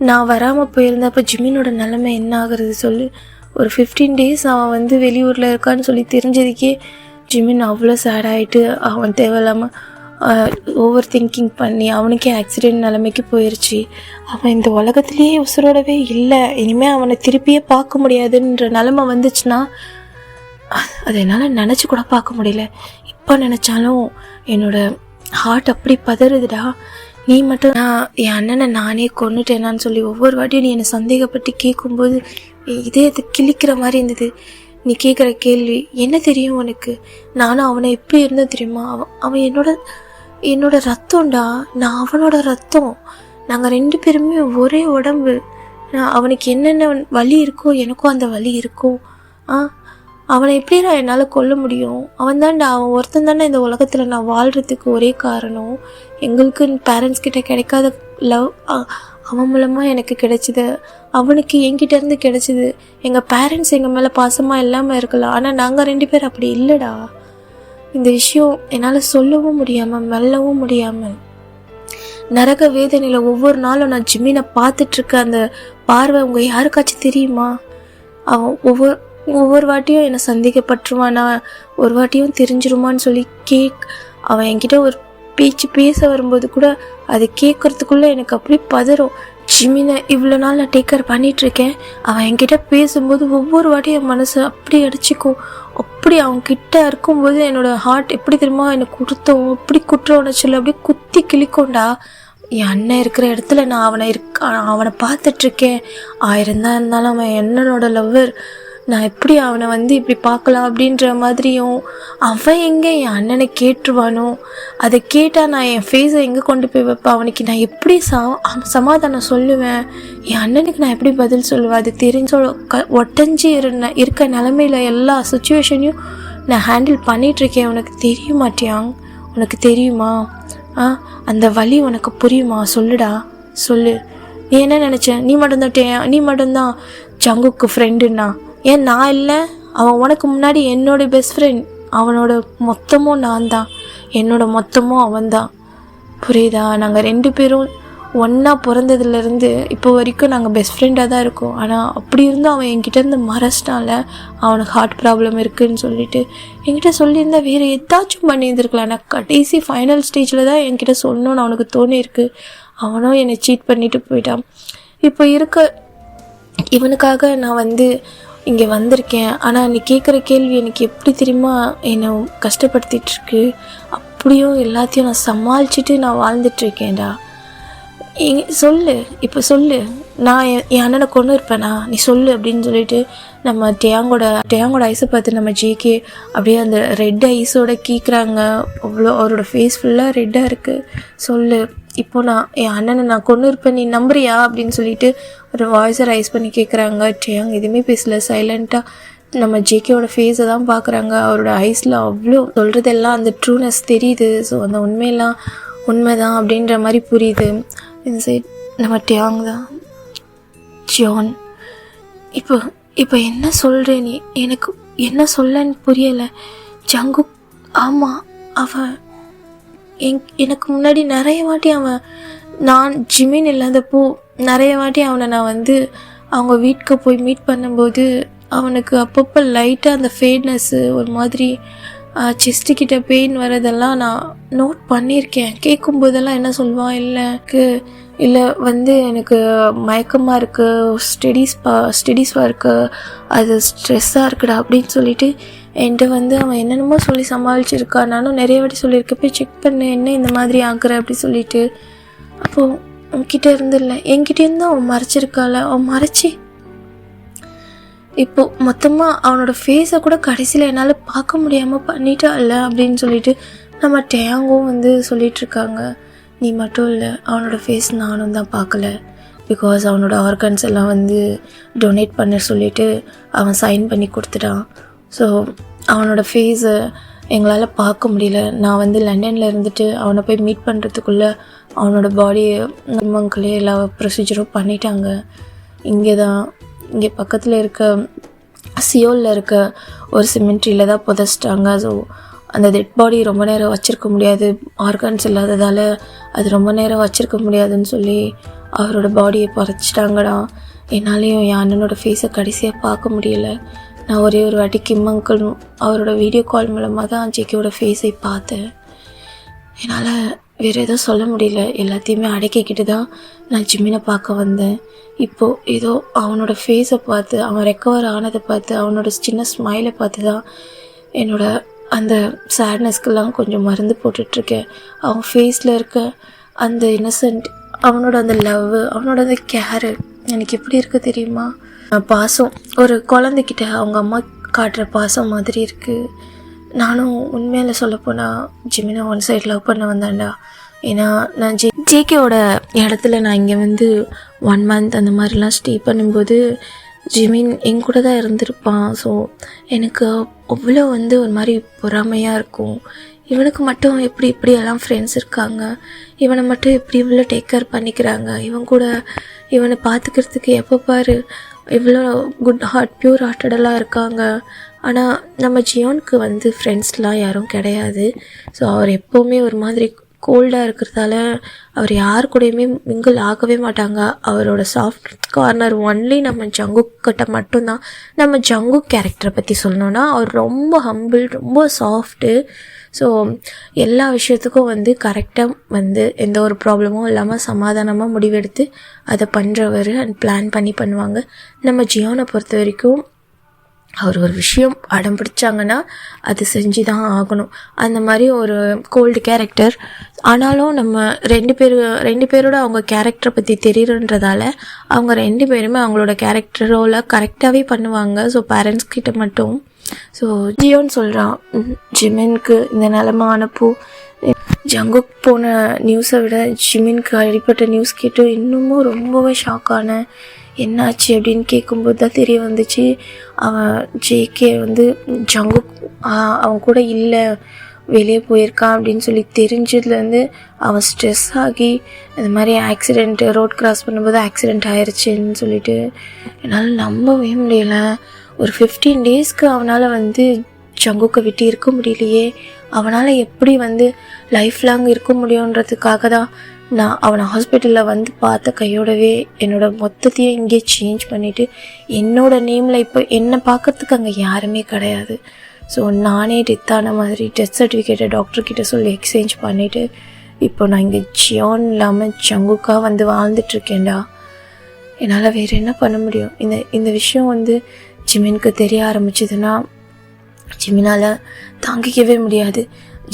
நான் வராமல் போயிருந்தப்போ ஜிமினோட நிலைமை என்ன ஆகுறது சொல்லு. ஒரு 15 days அவன் வந்து வெளியூரில் இருக்கான்னு சொல்லி தெரிஞ்சதுக்கே ஜிமின் அவ்வளோ சேட் ஆகிட்டு அவன் தேவையில்லாமல் ஓவர் திங்கிங் பண்ணி அவனுக்கே ஆக்சிடெண்ட் நிலைமைக்கு போயிடுச்சு. அவன் இந்த உலகத்துலேயே உசுரோடவே இல்லை. இனிமேல் அவனை திருப்பியே பார்க்க முடியாதுன்ற நிலைமை வந்துச்சுன்னா அதை என்னால் நினச்சி கூட பார்க்க முடியல. இப்போ நினச்சாலும் என்னோடய ஹார்ட் அப்படி பதறுதுடா. நீ மட்டும் என் அண்ணனை நானே கொன்னுட்டேனான்னு சொல்லி ஒவ்வொரு வாட்டியும் நீ என்னை சந்தேகப்பட்டு கேட்கும்போது இதயத்தை கிழிக்கிற மாதிரி இருந்தது. நீ கேட்குற கேள்வி என்ன தெரியும் உனக்கு? நானும் அவனை எப்படி இருந்தது தெரியுமா? அவன் என்னோட ரத்தம்டா. நான் அவனோட ரத்தம். நாங்கள் 2 பேருமே ஒரே உடம்பு. அவனுக்கு என்னென்ன வலி இருக்கோ எனக்கும் அந்த வலி இருக்கும். அவனை எப்படி நான் என்னால் கொல்ல முடியும்? அவன் ஒருத்தன் தானே இந்த உலகத்தில் நான் வாழ்கிறதுக்கு ஒரே காரணம். எங்களுக்கு பேரண்ட்ஸ் கிட்ட கிடைக்காத லவ் அவன் மூலமாக எனக்கு கிடைச்சிது. அவனுக்கு என்கிட்டேருந்து கிடைச்சிது. எங்கள் பேரண்ட்ஸ் எங்கள் மேலே பாசமாக இல்லாமல் இருக்கலாம். ஆனால் நாங்கள் 2 பேர் அப்படி இல்லைடா. இந்த விஷயம் என்னால் சொல்லவும் முடியாமல் மெல்லவும் முடியாமல் நரக வேதனையில் ஒவ்வொரு நாளும் நான் ஜிமினை பார்த்துட்ருக்க அந்த பார்வை உங்கள் யாருக்காச்சும் தெரியுமா? அவன் ஒவ்வொரு வாட்டியும் என்னை சந்தேகப்பட்டுருவானா, ஒரு வாட்டியும் தெரிஞ்சிருமான்னு சொல்லி அவன் என்கிட்ட ஒரு பேச்சு பேச வரும்போது கூட அதை கேட்கறதுக்குள்ளே எனக்கு அப்படி பதறும். ஜிமினை இவ்வளோ நாள் நான் டேக் கேர் பண்ணிகிட்ருக்கேன். அவன் என்கிட்ட பேசும்போது ஒவ்வொரு வாட்டியும் என் மனசு அப்படி அடிச்சிக்கும். அப்படி அவன்கிட்ட இருக்கும்போது என்னோடய ஹார்ட் எப்படி தெரியுமா என்னை கொடுத்தோம். அப்படி குற்ற உணர்ச்சியில் அப்படியே குத்தி கிளிக்கோண்டா. என் அண்ணன் இருக்கிற இடத்துல நான் அவனை பார்த்துட்ருக்கேன். 1000 தான் இருந்தாலும் அவன் என்னோட லவ்வர். நான் எப்படி அவனை வந்து இப்படி பார்க்கலாம் அப்படின்ற மாதிரியும், அவன் எங்கே என் அண்ணனை கேட்டுருவானோ, அதை கேட்டால் நான் என் ஃபேஸை எங்கே கொண்டு போய் வைப்பேன்? அவனுக்கு நான் எப்படி சமாதானம் சொல்லுவேன்? என் அண்ணனுக்கு நான் எப்படி பதில் சொல்லுவேன்? அது தெரிஞ்சோ ஒட்டஞ்சி இருக்க நிலமையில எல்லா சுச்சுவேஷனையும் நான் ஹேண்டில் பண்ணிகிட்ருக்கேன். உனக்கு தெரிய மாட்டியாங்? உனக்கு தெரியுமா? அந்த வலி உனக்கு புரியுமா? சொல்லுடா, சொல்லு. நீ என்ன நினச்ச? நீ மட்டும்தான் ஜங்குக்கு ஃப்ரெண்டுன்னா ஏன் நான் இல்லை? அவன் உனக்கு முன்னாடி என்னோட பெஸ்ட் ஃப்ரெண்ட், அவனோட மொத்தமும் நான் தான், என்னோட மொத்தமும் அவன்தான். புரியுதா? நாங்கள் 2 பேரும் ஒன்றா பிறந்ததுலேருந்து இப்போ வரைக்கும் நாங்கள் பெஸ்ட் ஃப்ரெண்டாக தான் இருக்கோம். ஆனால் அப்படி இருந்தும் அவன் என்கிட்டேருந்து மறைச்சிட்டான்ல, அவனுக்கு ஹார்ட் ப்ராப்ளம் இருக்குதுன்னு சொல்லிட்டு. என்கிட்ட சொல்லியிருந்தா வேறு ஏதாச்சும் பண்ணியிருந்துருக்கலாம். நான் கடைசி ஃபைனல் ஸ்டேஜில் தான் என்கிட்ட சொல்லணும்னு அவனுக்கு தோணியிருக்கு. அவனும் என்னை சீட் பண்ணிட்டு போயிட்டான். இப்போ இவனுக்காக நான் இங்கே வந்திருக்கேன். ஆனால் நீ கேட்குற கேள்வி எனக்கு எப்படி தெரியுமா என்னை கஷ்டப்படுத்திகிட்ருக்கு. அப்படியும் எல்லாத்தையும் நான் சமாளிச்சுட்டு நான் வாழ்ந்துட்டுருக்கேன்டா. இப்போ சொல்லு, நான் என் அண்ணனை கொண்டு இருப்பேனா? நீ சொல்லு அப்படின்னு சொல்லிட்டு நம்ம டேங்கோட ஐஸை பார்த்து நம்ம ஜேகே அப்படியே அந்த ரெட் ஐஸோட கீக்குறாங்க. அவ்வளோ அவரோட ஃபேஸ் ஃபுல்லாக ரெட்டாக இருக்குது. சொல்லு, இப்போ என் அண்ணனை நான் கொண்டு இருப்பேன், நீ நம்புறியா அப்படின்னு சொல்லிட்டு ஒரு வாய்ஸை ரைஸ் பண்ணி கேட்குறாங்க. டேங் எதுவுமே பேசல, சைலண்ட்டாக நம்ம ஜேகேவோட ஃபேஸை தான் பார்க்குறாங்க. அவரோட ஐஸில் அவ்வளோ சொல்கிறதெல்லாம் அந்த ட்ரூனஸ் தெரியுது. ஸோ அந்த உண்மையெல்லாம் உண்மைதான் அப்படின்ற மாதிரி புரியுது. இந்த சைட் நம்ம டேங் தான். ஜியோன், இப்போ என்ன சொல்கிற நீ? எனக்கு என்ன சொல்லன்னு புரியலை. ஜங்குக், ஆமாம், அவன் எனக்கு முன்னாடி நிறைய வாட்டி நான் ஜிமின் இல்லாதப்போ நிறைய வாட்டி அவனை நான் அவங்க வீட்டுக்கு போய் மீட் பண்ணும்போது அவனுக்கு அப்பப்போ லைட்டாக அந்த ஃபேட்னஸ்ஸு ஒரு மாதிரி செஸ்ட்டுக்கிட்ட பெயின் வரதெல்லாம் நான் நோட் பண்ணியிருக்கேன். கேட்கும்போதெல்லாம் என்ன சொல்லுவான், இல்லை எனக்கு மயக்கமாக இருக்குது, ஸ்டடீஸாக இருக்குது, அது ஸ்ட்ரெஸ்ஸாக இருக்குடா அப்படின்னு சொல்லிட்டு என்கிட்ட அவன் என்னென்னமோ சொல்லி சமாளிச்சிருக்கான். நானும் நிறைய வாட்டி சொல்லியிருக்க, போய் செக் பண்ணு என்ன இந்த மாதிரி ஆகுற அப்படி சொல்லிட்டு. அப்போது உன்கிட்ட இருந்தில்ல, என்கிட்டேருந்து அவன் மறைச்சிருக்காள். அவன் மறைச்சி இப்போது மொத்தமாக அவனோட ஃபேஸை கூட கடைசியில் என்னால் பார்க்க முடியாமல் பண்ணிட்டாள்ல அப்படின்னு சொல்லிட்டு நம்ம டேங்கும் சொல்லிகிட்ருக்காங்க. நீ மட்டும் இல்லை, அவனோட ஃபேஸ் நானும் தான் பார்க்கல. பிகாஸ் அவனோட ஆர்கன்ஸ் எல்லாம் டொனேட் பண்ண சொல்லிவிட்டு அவன் சைன் பண்ணி கொடுத்துட்டான். ஸோ அவனோட ஃபேஸை எங்களால் பார்க்க முடியல. நான் லண்டனில் இருந்துட்டு அவனை போய் மீட் பண்ணுறதுக்குள்ளே அவனோட பாடியை மக்களே எல்லா ப்ரொசீஜரும் பண்ணிட்டாங்க. இங்கே பக்கத்தில் இருக்க சியோலில் இருக்க ஒரு சிமெண்ட்ரியில் தான் புதைச்சிட்டாங்க. ஸோ அந்த டெட் பாடி ரொம்ப நேரம் வச்சுருக்க முடியாது, ஆர்கன்ஸ் இல்லாததால் அது ரொம்ப நேரம் வச்சுருக்க முடியாதுன்னு சொல்லி அவரோட பாடியை புதைச்சிட்டாங்கடா. என்னாலேயும் என் அண்ணனோட ஃபேஸை கடைசியாக பார்க்க முடியல. நான் ஒரே ஒரு வாட்டி கிம் அங்கிள் அவரோட வீடியோ கால் மூலமாக தான் ஜேகேவோட ஃபேஸை பார்த்தேன். என்னால் வேறு எதுவும் சொல்ல முடியல. எல்லாத்தையுமே அடக்கிக்கிட்டு தான் நான் ஜிம்மினை பார்க்க வந்தேன். இப்போது ஏதோ அவனோட ஃபேஸை பார்த்து, அவன் ரெக்கவர் ஆனதை பார்த்து, அவனோட சின்ன ஸ்மைலை பார்த்து தான் என்னோட அந்த சேட்னஸ்க்கெல்லாம் கொஞ்சம் மருந்து போட்டுட்ருக்கேன். அவன் ஃபேஸில் இருக்க அந்த இன்னசென்ட், அவனோட அந்த லவ், அவனோட அந்த கேரு எனக்கு எப்படி இருக்கு தெரியுமா? பாசம் ஒரு குழந்தைகிட்ட அவங்க அம்மா காட்டுற பாசம் மாதிரி இருக்குது. நானும் உண்மையில் சொல்லப்போனால் ஜிமினை ஒன் சைட் லவ் பண்ண வந்தேன்டா. ஏன்னா நான் ஜேகேவோட இடத்துல நான் இங்கே 1 மந்த் அந்த மாதிரிலாம் ஸ்டே பண்ணும்போது ஜிமின் என் கூட தான் இருந்திருப்பான். ஸோ எனக்கு அவ்வளோ ஒரு மாதிரி பொறாமையாக இருக்கும். இவனுக்கு மட்டும் இப்படியெல்லாம் ஃப்ரெண்ட்ஸ் இருக்காங்க, இவனை மட்டும் இவ்வளோ டேக் கேர் பண்ணிக்கிறாங்க, இவன் கூட இவனை பார்த்துக்கிறதுக்கு எப்போ பாரு இவ்வளோ குட் ஹார்ட், பியூர் ஹார்ட்டடெல்லாம் இருக்காங்க. ஆனால் நம்ம ஜியோனுக்கு ஃப்ரெண்ட்ஸ்லாம் யாரும் கிடையாது. ஸோ அவர் எப்போவுமே ஒரு மாதிரி கோல்டாக இருக்கிறதால அவர் யார் கூடயுமே மிங்கிள் ஆகவே மாட்டாங்க. அவரோட சாஃப்ட் கார்னர் ஒன்லி நம்ம ஜங்குக் கிட்ட மட்டும்தான். நம்ம ஜங்குக் கேரக்டரை பற்றி சொல்லணுன்னா அவர் ரொம்ப ஹம்பிள், ரொம்ப சாஃப்ட்டு. ஸோ எல்லா விஷயத்துக்கும் கரெக்டாக எந்த ஒரு ப்ராப்ளமும் இல்லாமல் சமாதானமாக முடிவெடுத்து அதை பண்ணுறவர் அண்ட் பிளான் பண்ணி பண்ணுவாங்க. நம்ம ஜியோனை பொறுத்த வரைக்கும் அவர் ஒரு விஷயம் அடம் பிடிச்சாங்கன்னா அது செஞ்சு தான் ஆகணும். அந்த மாதிரி ஒரு கோல்டு கேரக்டர். ஆனாலும் நம்ம ரெண்டு பேரோட அவங்க கேரக்டரை பற்றி தெரியுன்றதால அவங்க 2 பேருமே அவங்களோட கேரக்டரோட கரெக்டாகவே பண்ணுவாங்க. ஸோ பேரண்ட்ஸ் கிட்ட மட்டும். ஸோ ஜியோன்னு சொல்கிறான், ஜிமினுக்கு இந்த நிலமை ஆனப்போ ஜங்குக் போன நியூஸை விட ஜிமினுக்கு அடிப்பட்ட நியூஸ் கேட்டு இன்னமும் ரொம்பவே ஷாக்கான. என்னாச்சு அப்படின்னு கேட்கும்போது தான் தெரிய வந்துச்சு, அவன் ஜேகே ஜங்குக் அவன் கூட இல்லை, வெளியே போயிருக்கான் அப்படின்னு சொல்லி தெரிஞ்சதுலேருந்து அவன் ஸ்ட்ரெஸ் ஆகி இந்த மாதிரி ஆக்சிடெண்ட்டு, ரோட் கிராஸ் பண்ணும்போது ஆக்சிடெண்ட் ஆயிடுச்சுன்னு சொல்லிட்டு என்னால் நம்பவே முடியலை. ஒரு 15 டேஸ்க்கு அவனால் வந்து ஜங்குக்கை விட்டு இருக்க முடியலையே, அவனால் எப்படி வந்து லைஃப் லாங் இருக்க முடியுன்றதுக்காக தான் நான் அவனை ஹாஸ்பிட்டலில் வந்து பார்த்த கையோடவே என்னோடய மொத்தத்தையும் இங்கே சேஞ்ச் பண்ணிவிட்டு என்னோடய நேமில் இப்போ என்னை பார்க்கறதுக்கு அங்கே யாருமே கிடையாது. ஸோ நானே டெத்தான மாதிரி டெத் சர்டிஃபிகேட்டை டாக்டர்கிட்ட சொல்லி எக்ஸ்சேஞ்ச் பண்ணிவிட்டு இப்போ நான் இங்கே ஜியான் இல்லாமல் ஜங்குக்காக வந்து வாழ்ந்துட்டுருக்கேன்டா. என்னால் வேறு என்ன பண்ண முடியும்? இந்த விஷயம் வந்து ஜிமினுக்கு தெரிய ஆரம்பிச்சதுன்னா ஜிமினால் தாங்கிக்கவே முடியாது.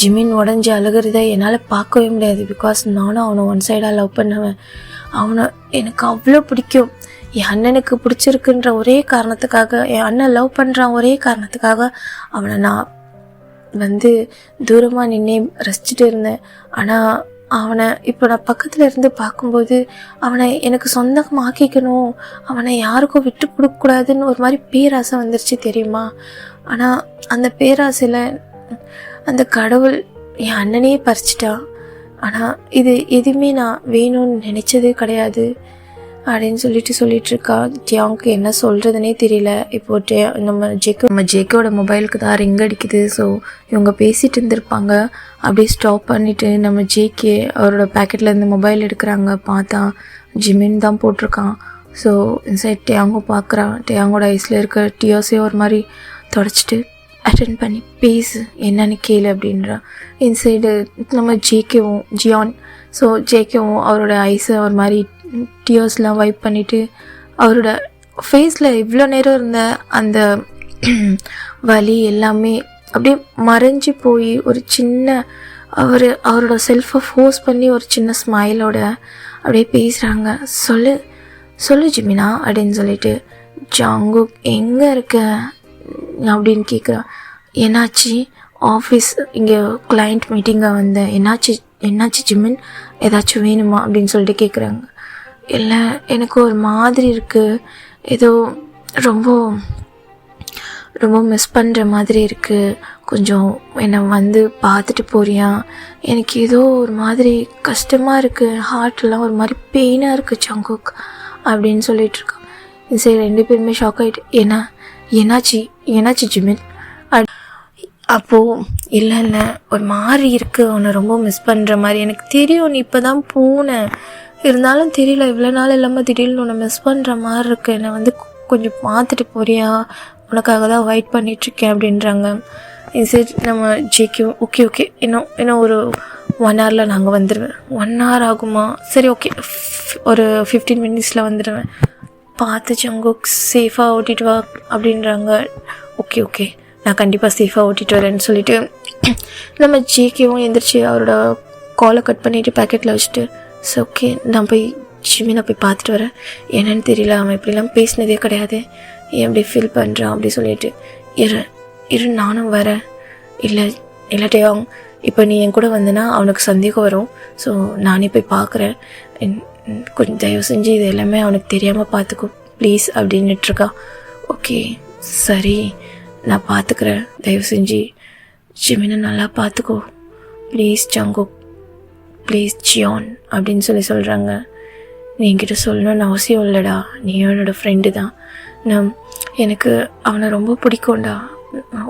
ஜிமின் உடஞ்சி அழுகிறத என்னால் பார்க்கவே முடியாது. பிகாஸ் நானும் அவனை ஒன் சைடாக லவ் பண்ணுவேன். அவனை எனக்கு அவ்வளோ பிடிக்கும். என் அண்ணனுக்கு பிடிச்சிருக்குன்ற ஒரே காரணத்துக்காக, என் அண்ணன் லவ் பண்ணுறான் ஒரே காரணத்துக்காக அவனை நான் வந்து தூரமாக நின்று ரசிச்சுட்டு இருந்தேன். ஆனால் அவனை இப்போ நான் பக்கத்தில் இருந்து பார்க்கும்போது அவனை எனக்கு சொந்தமாக்கிக்கணும், அவனை யாருக்கும் விட்டு கொடுக்கக்கூடாதுன்னு ஒரு மாதிரி பேராசை வந்துருச்சு தெரியுமா. ஆனால் அந்த பேராசையில் அந்த கடவுள் என் அண்ணனையே பறிச்சிட்டான். ஆனால் இது எதுவுமே நான் வேணும்னு நினச்சதே கிடையாது அப்படின்னு சொல்லிட்டு இருக்கா. ஜியாங்க்கு என்ன சொல்கிறதுனே தெரியல. இப்போது நம்ம ஜேக்கோட மொபைலுக்கு தான் ரிங் அடிக்குது. ஸோ இவங்க பேசிகிட்டு இருந்திருப்பாங்க. அப்படியே ஸ்டாப் பண்ணிவிட்டு நம்ம ஜேக்கே அவரோட பேக்கெட்லேருந்து மொபைல் எடுக்கிறாங்க. பார்த்தா ஜிமின் தான் போட்டிருக்கான். ஸோ இன்சைட் டேயாங்கும் பார்க்குறான். டேயாங்கோட ஐஸில் இருக்க டியர்ஸையும் ஒரு மாதிரி தொடச்சிட்டு அட்டென்ட் பண்ணி பேசு, என்னன்னு கேளு அப்படின்றான். இன்சைடு நம்ம ஜியான் ஸோ ஜேக்கேவும் அவரோட ஐஸை ஒரு மாதிரி டியர்ஸ்லாம் வைப் பண்ணிவிட்டு அவரோட ஃபேஸில் இவ்வளோ நேரம் இருந்த அந்த வலி எல்லாமே அப்படியே மறைஞ்சி போய் ஒரு சின்ன அவரோட செல்ஃபை ஃபோர்ஸ் பண்ணி ஒரு சின்ன ஸ்மைலோட அப்படியே பேசுகிறாங்க. சொல்லு ஜிமினா அப்படின்னு சொல்லிட்டு ஜங்குக் எங்கே இருக்க அப்படின்னு கேட்குறான். என்னாச்சு? ஆஃபீஸ் இங்கே கிளைண்ட் மீட்டிங்காக வந்தேன். என்னாச்சு ஜிமின், ஏதாச்சும் வேணுமா அப்படின்னு சொல்லிட்டு கேட்குறாங்க. இல்லை, எனக்கு ஒரு மாதிரி இருக்குது, ஏதோ ரொம்ப ரொம்ப மிஸ் பண்ணுற மாதிரி இருக்குது, கொஞ்சம் என்னை வந்து பார்த்துட்டு போறியா? எனக்கு ஏதோ ஒரு மாதிரி கஷ்டமாக இருக்குது, ஹார்ட்லாம் ஒரு மாதிரி பெயினாக இருக்குது ஜங்குக் அப்படின்னு சொல்லிகிட்ருக்கான். சரி, 2 பேருமே ஷாக் ஆகிட்டு என்னாச்சு ஜிமின்? அப்போது இல்லை ஒரு மாதிரி இருக்குது, உன்னை ரொம்ப மிஸ் பண்ணுற மாதிரி எனக்கு தெரியும், நீ இப்போ தான் போனேன், இருந்தாலும் தெரியல இவ்வளோ நாள் இல்லாமல் திடீர்னு உன்னை மிஸ் பண்ணுற மாதிரி இருக்குது, என்னை வந்து கொஞ்சம் பார்த்துட்டு போறியா, உனக்காக தான் வெயிட் பண்ணிகிட்ருக்கேன் அப்படின்றாங்க. சரி நம்ம ஜேக்கு ஓகே இன்னும் ஒரு 1 ஹவரில் நாங்கள் வந்துடுவேன். 1 ஹவர் ஆகுமா? சரி ஓகே, ஒரு 15 மினிட்ஸில் வந்துடுவேன், பார்த்து ஜங்குக் சேஃபாக ஓட்டிட்டு வா அப்படின்றாங்க. ஓகே நான் கண்டிப்பாக சேஃபாக ஓட்டிட்டு வரேன்னு சொல்லிவிட்டு நம்ம ஜேகேவும் எந்திரிச்சு அவரோட காலை கட் பண்ணிவிட்டு பேக்கெட்டில் வச்சுட்டு ஓகே நான் போய் ஜிமினை போய் பார்த்துட்டு வரேன், என்னன்னு தெரியல, அவன் இப்படிலாம் பேசினதே கிடையாது, ஏன் அப்படி ஃபீல் பண்ணுறான் அப்படி சொல்லிட்டு இரு நானும் வரேன். இல்லை டேயாங், இப்போ நீ என் கூட வந்தனா அவனுக்கு சந்தேகம் வரும், ஸோ நானே போய் பார்க்குறேன், கொஞ்சம் தயவு செஞ்சு இது எல்லாமே அவனுக்கு தெரியாமல் பார்த்துக்கோ ப்ளீஸ் அப்படின்னுட்ருக்கா. ஓகே சரி நான் பார்த்துக்கிறேன், தயவு செஞ்சு ஜிமினை நல்லா பார்த்துக்கோ ப்ளீஸ் ஜங்குக், ப்ளீஸ் ஜியான் அப்படின்னு சொல்கிறாங்க. நீ என்கிட்ட சொல்லணும்னு அவசியம் இல்லைடா, நீ என்னோடய ஃப்ரெண்டு தான், எனக்கு அவனை ரொம்ப பிடிக்கும்டா,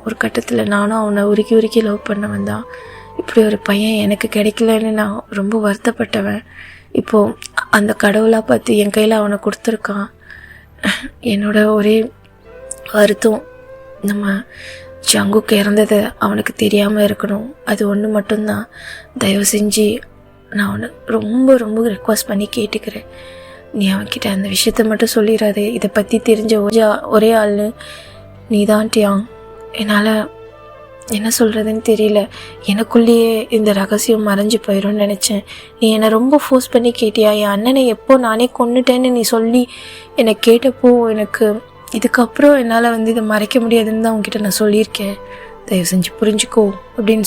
ஒரு கட்டத்தில் நானும் அவனை உருக்கி லவ் பண்ணவன் தான், இப்படி ஒரு பையன் எனக்கு கிடைக்கலன்னு நான் ரொம்ப வருத்தப்பட்டவன், இப்போது அந்த கடவுளாக பார்த்து என் கையில் அவனை கொடுத்துருக்கான். என்னோட ஒரே வருத்தம் நம்ம ஜங்குக்கு இறந்தது அவனுக்கு தெரியாமல் இருக்கணும், அது ஒன்று மட்டும்தான். தயவு செஞ்சு நான் அவனை ரொம்ப ரெக்வஸ்ட் பண்ணி கேட்டுக்கிறேன், நீ அவன்கிட்ட அந்த விஷயத்த மட்டும் சொல்லிடாதே, இதை பற்றி தெரிஞ்ச ஒரே ஆள் நீ தான் டியாங். என்னால் என்ன சொல்கிறதுன்னு தெரியல, எனக்குள்ளேயே இந்த ரகசியம் மறைஞ்சு போயிடும்னு நினச்சேன், நீ என்னை ரொம்ப ஃபோர்ஸ் பண்ணி கேட்டியா, என் அண்ணனை எப்போ நானே கொன்னுட்டேன்னு நீ சொல்லி என்னை கேட்டப்போ எனக்கு இதுக்கப்புறம் என்னால் வந்து இதை மறைக்க முடியாதுன்னு தான் உங்ககிட்ட நான் சொல்லியிருக்கேன், தயவு செஞ்சு புரிஞ்சுக்கோ அப்படின்னு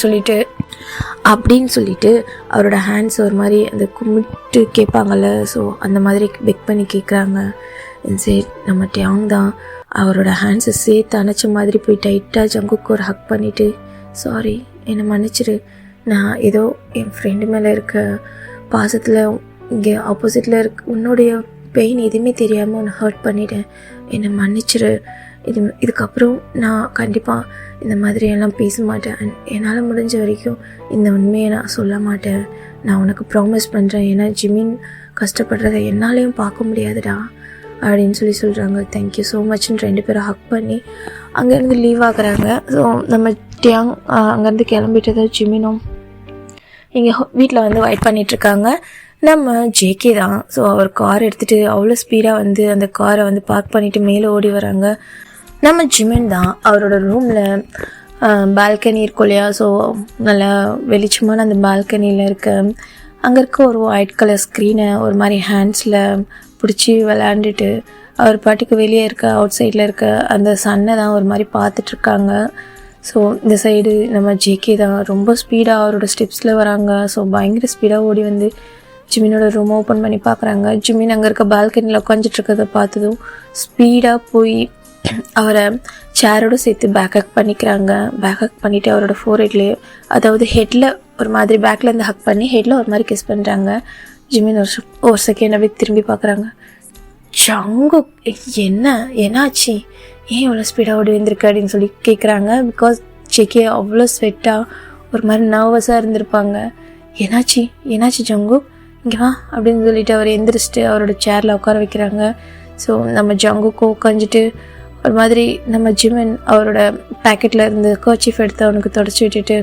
சொல்லிட்டு அவரோட ஹேண்ட்ஸ் ஒரு மாதிரி அந்த கும்பிட்டு கேட்பாங்கள்ல, ஸோ அந்த மாதிரி பெக் பண்ணி கேட்குறாங்க. சரி நம்ம டியாங் தான் அவரோட ஹேண்ட்ஸை சேர்த்து அணைச்ச மாதிரி போய் டைட்டாக ஜங்குக்கு ஒரு ஹக் பண்ணிவிட்டு சாரி என்னை மன்னிச்சிரு, நான் ஏதோ என் ஃப்ரெண்டு மேலே இருக்க பாசத்தில் இங்கே ஆப்போசிட்டில் உன்னுடைய பெயின் எதுவுமே தெரியாமல் உன்னை ஹர்ட் பண்ணிட்டேன், என்னை மன்னிச்சிரு, இதுக்கப்புறம் நான் கண்டிப்பாக இந்த மாதிரி எல்லாம் பேச மாட்டேன். என்னால் முடிஞ்ச வரைக்கும் இந்த உண்மையை நான் சொல்ல மாட்டேன். நான் உனக்கு ப்ராமிஸ் பண்ணுறேன். ஏன்னா ஜிமின் கஷ்டப்படுறதை என்னாலையும் பார்க்க முடியாதுடா அப்படின்னு சொல்கிறாங்க. தேங்க்யூ ஸோ மச்ன்னு 2 பேரும் ஹக் பண்ணி அங்கேருந்து லீவ் ஆகுறாங்க. ஸோ நம்ம டியாங் அங்கேருந்து கிளம்பிட்டது ஜிமினும் இங்கே வீட்டில் வந்து வெயிட் பண்ணிகிட்ருக்காங்க. நம்ம ஜேகே தான். ஸோ அவர் கார் எடுத்துகிட்டு அவ்வளோ ஸ்பீடாக வந்து அந்த காரை வந்து பார்க் பண்ணிவிட்டு மேலே ஓடி வராங்க. நம்ம ஜிமின் தான் அவரோட ரூமில் பால்கனி இருக்கும் இல்லையா, ஸோ நல்லா வெளிச்சமான அந்த பால்கனியில் அங்கே இருக்க ஒரு ஒயிட் கலர் ஸ்க்ரீனை ஒரு மாதிரி ஹேண்ட்ஸில் பிடிச்சி விளையாண்டுட்டு அவர் பாட்டுக்கு வெளியே அவுட் சைடில் இருக்க அந்த சன்னை தான் ஒரு மாதிரி பார்த்துட்ருக்காங்க. ஸோ இந்த சைடு நம்ம ஜேகே தான் ரொம்ப ஸ்பீடாக அவரோட ஸ்டெப்ஸில் வராங்க. ஸோ பயங்கர ஸ்பீடாக ஓடி வந்து ஜிமினோட ரூம் ஓப்பன் பண்ணி பார்க்குறாங்க. ஜிமின் அங்கே இருக்க பால்கனியில் உட்காந்துட்ருக்கிறத பார்த்ததும் ஸ்பீடாக போய் அவரை சேரோடு சேர்த்து பேக்கப் பண்ணிக்கிறாங்க. பேக்கப் பண்ணிவிட்டு அவரோட ஃபோர்ஹெட்லேயே, அதாவது ஹெட்டில் ஒரு மாதிரி பேக்லேருந்து ஹக் பண்ணி ஹெட்டில் ஒரு மாதிரி கிஸ் பண்ணுறாங்க. ஜிமின் ஒரு செகண்ட் அப்படியே திரும்பி பார்க்குறாங்க. ஜங்குக் என்னாச்சு, ஏன் இவ்வளோ ஸ்பீடாக ஓடி வந்திருக்கு அப்படின்னு சொல்லி கேட்குறாங்க. பிகாஸ் ஜேகே அவ்வளோ ஸ்வெட்டாக ஒரு மாதிரி நர்வஸாக இருந்திருப்பாங்க. என்னாச்சு ஜங்குக், இங்கே வா அப்படின்னு சொல்லிட்டு அவர் எந்திரிச்சிட்டு அவரோட சேரில் உட்கார வைக்கிறாங்க. ஸோ நம்ம ஜங்குக்கும் உட்காந்துட்டு ஒரு மாதிரி நம்ம ஜிமின் அவரோட பேக்கெட்டில் இருந்து கர்ச்சீஃப் எடுத்து அவனுக்கு தொடச்சி விட்டுட்டு,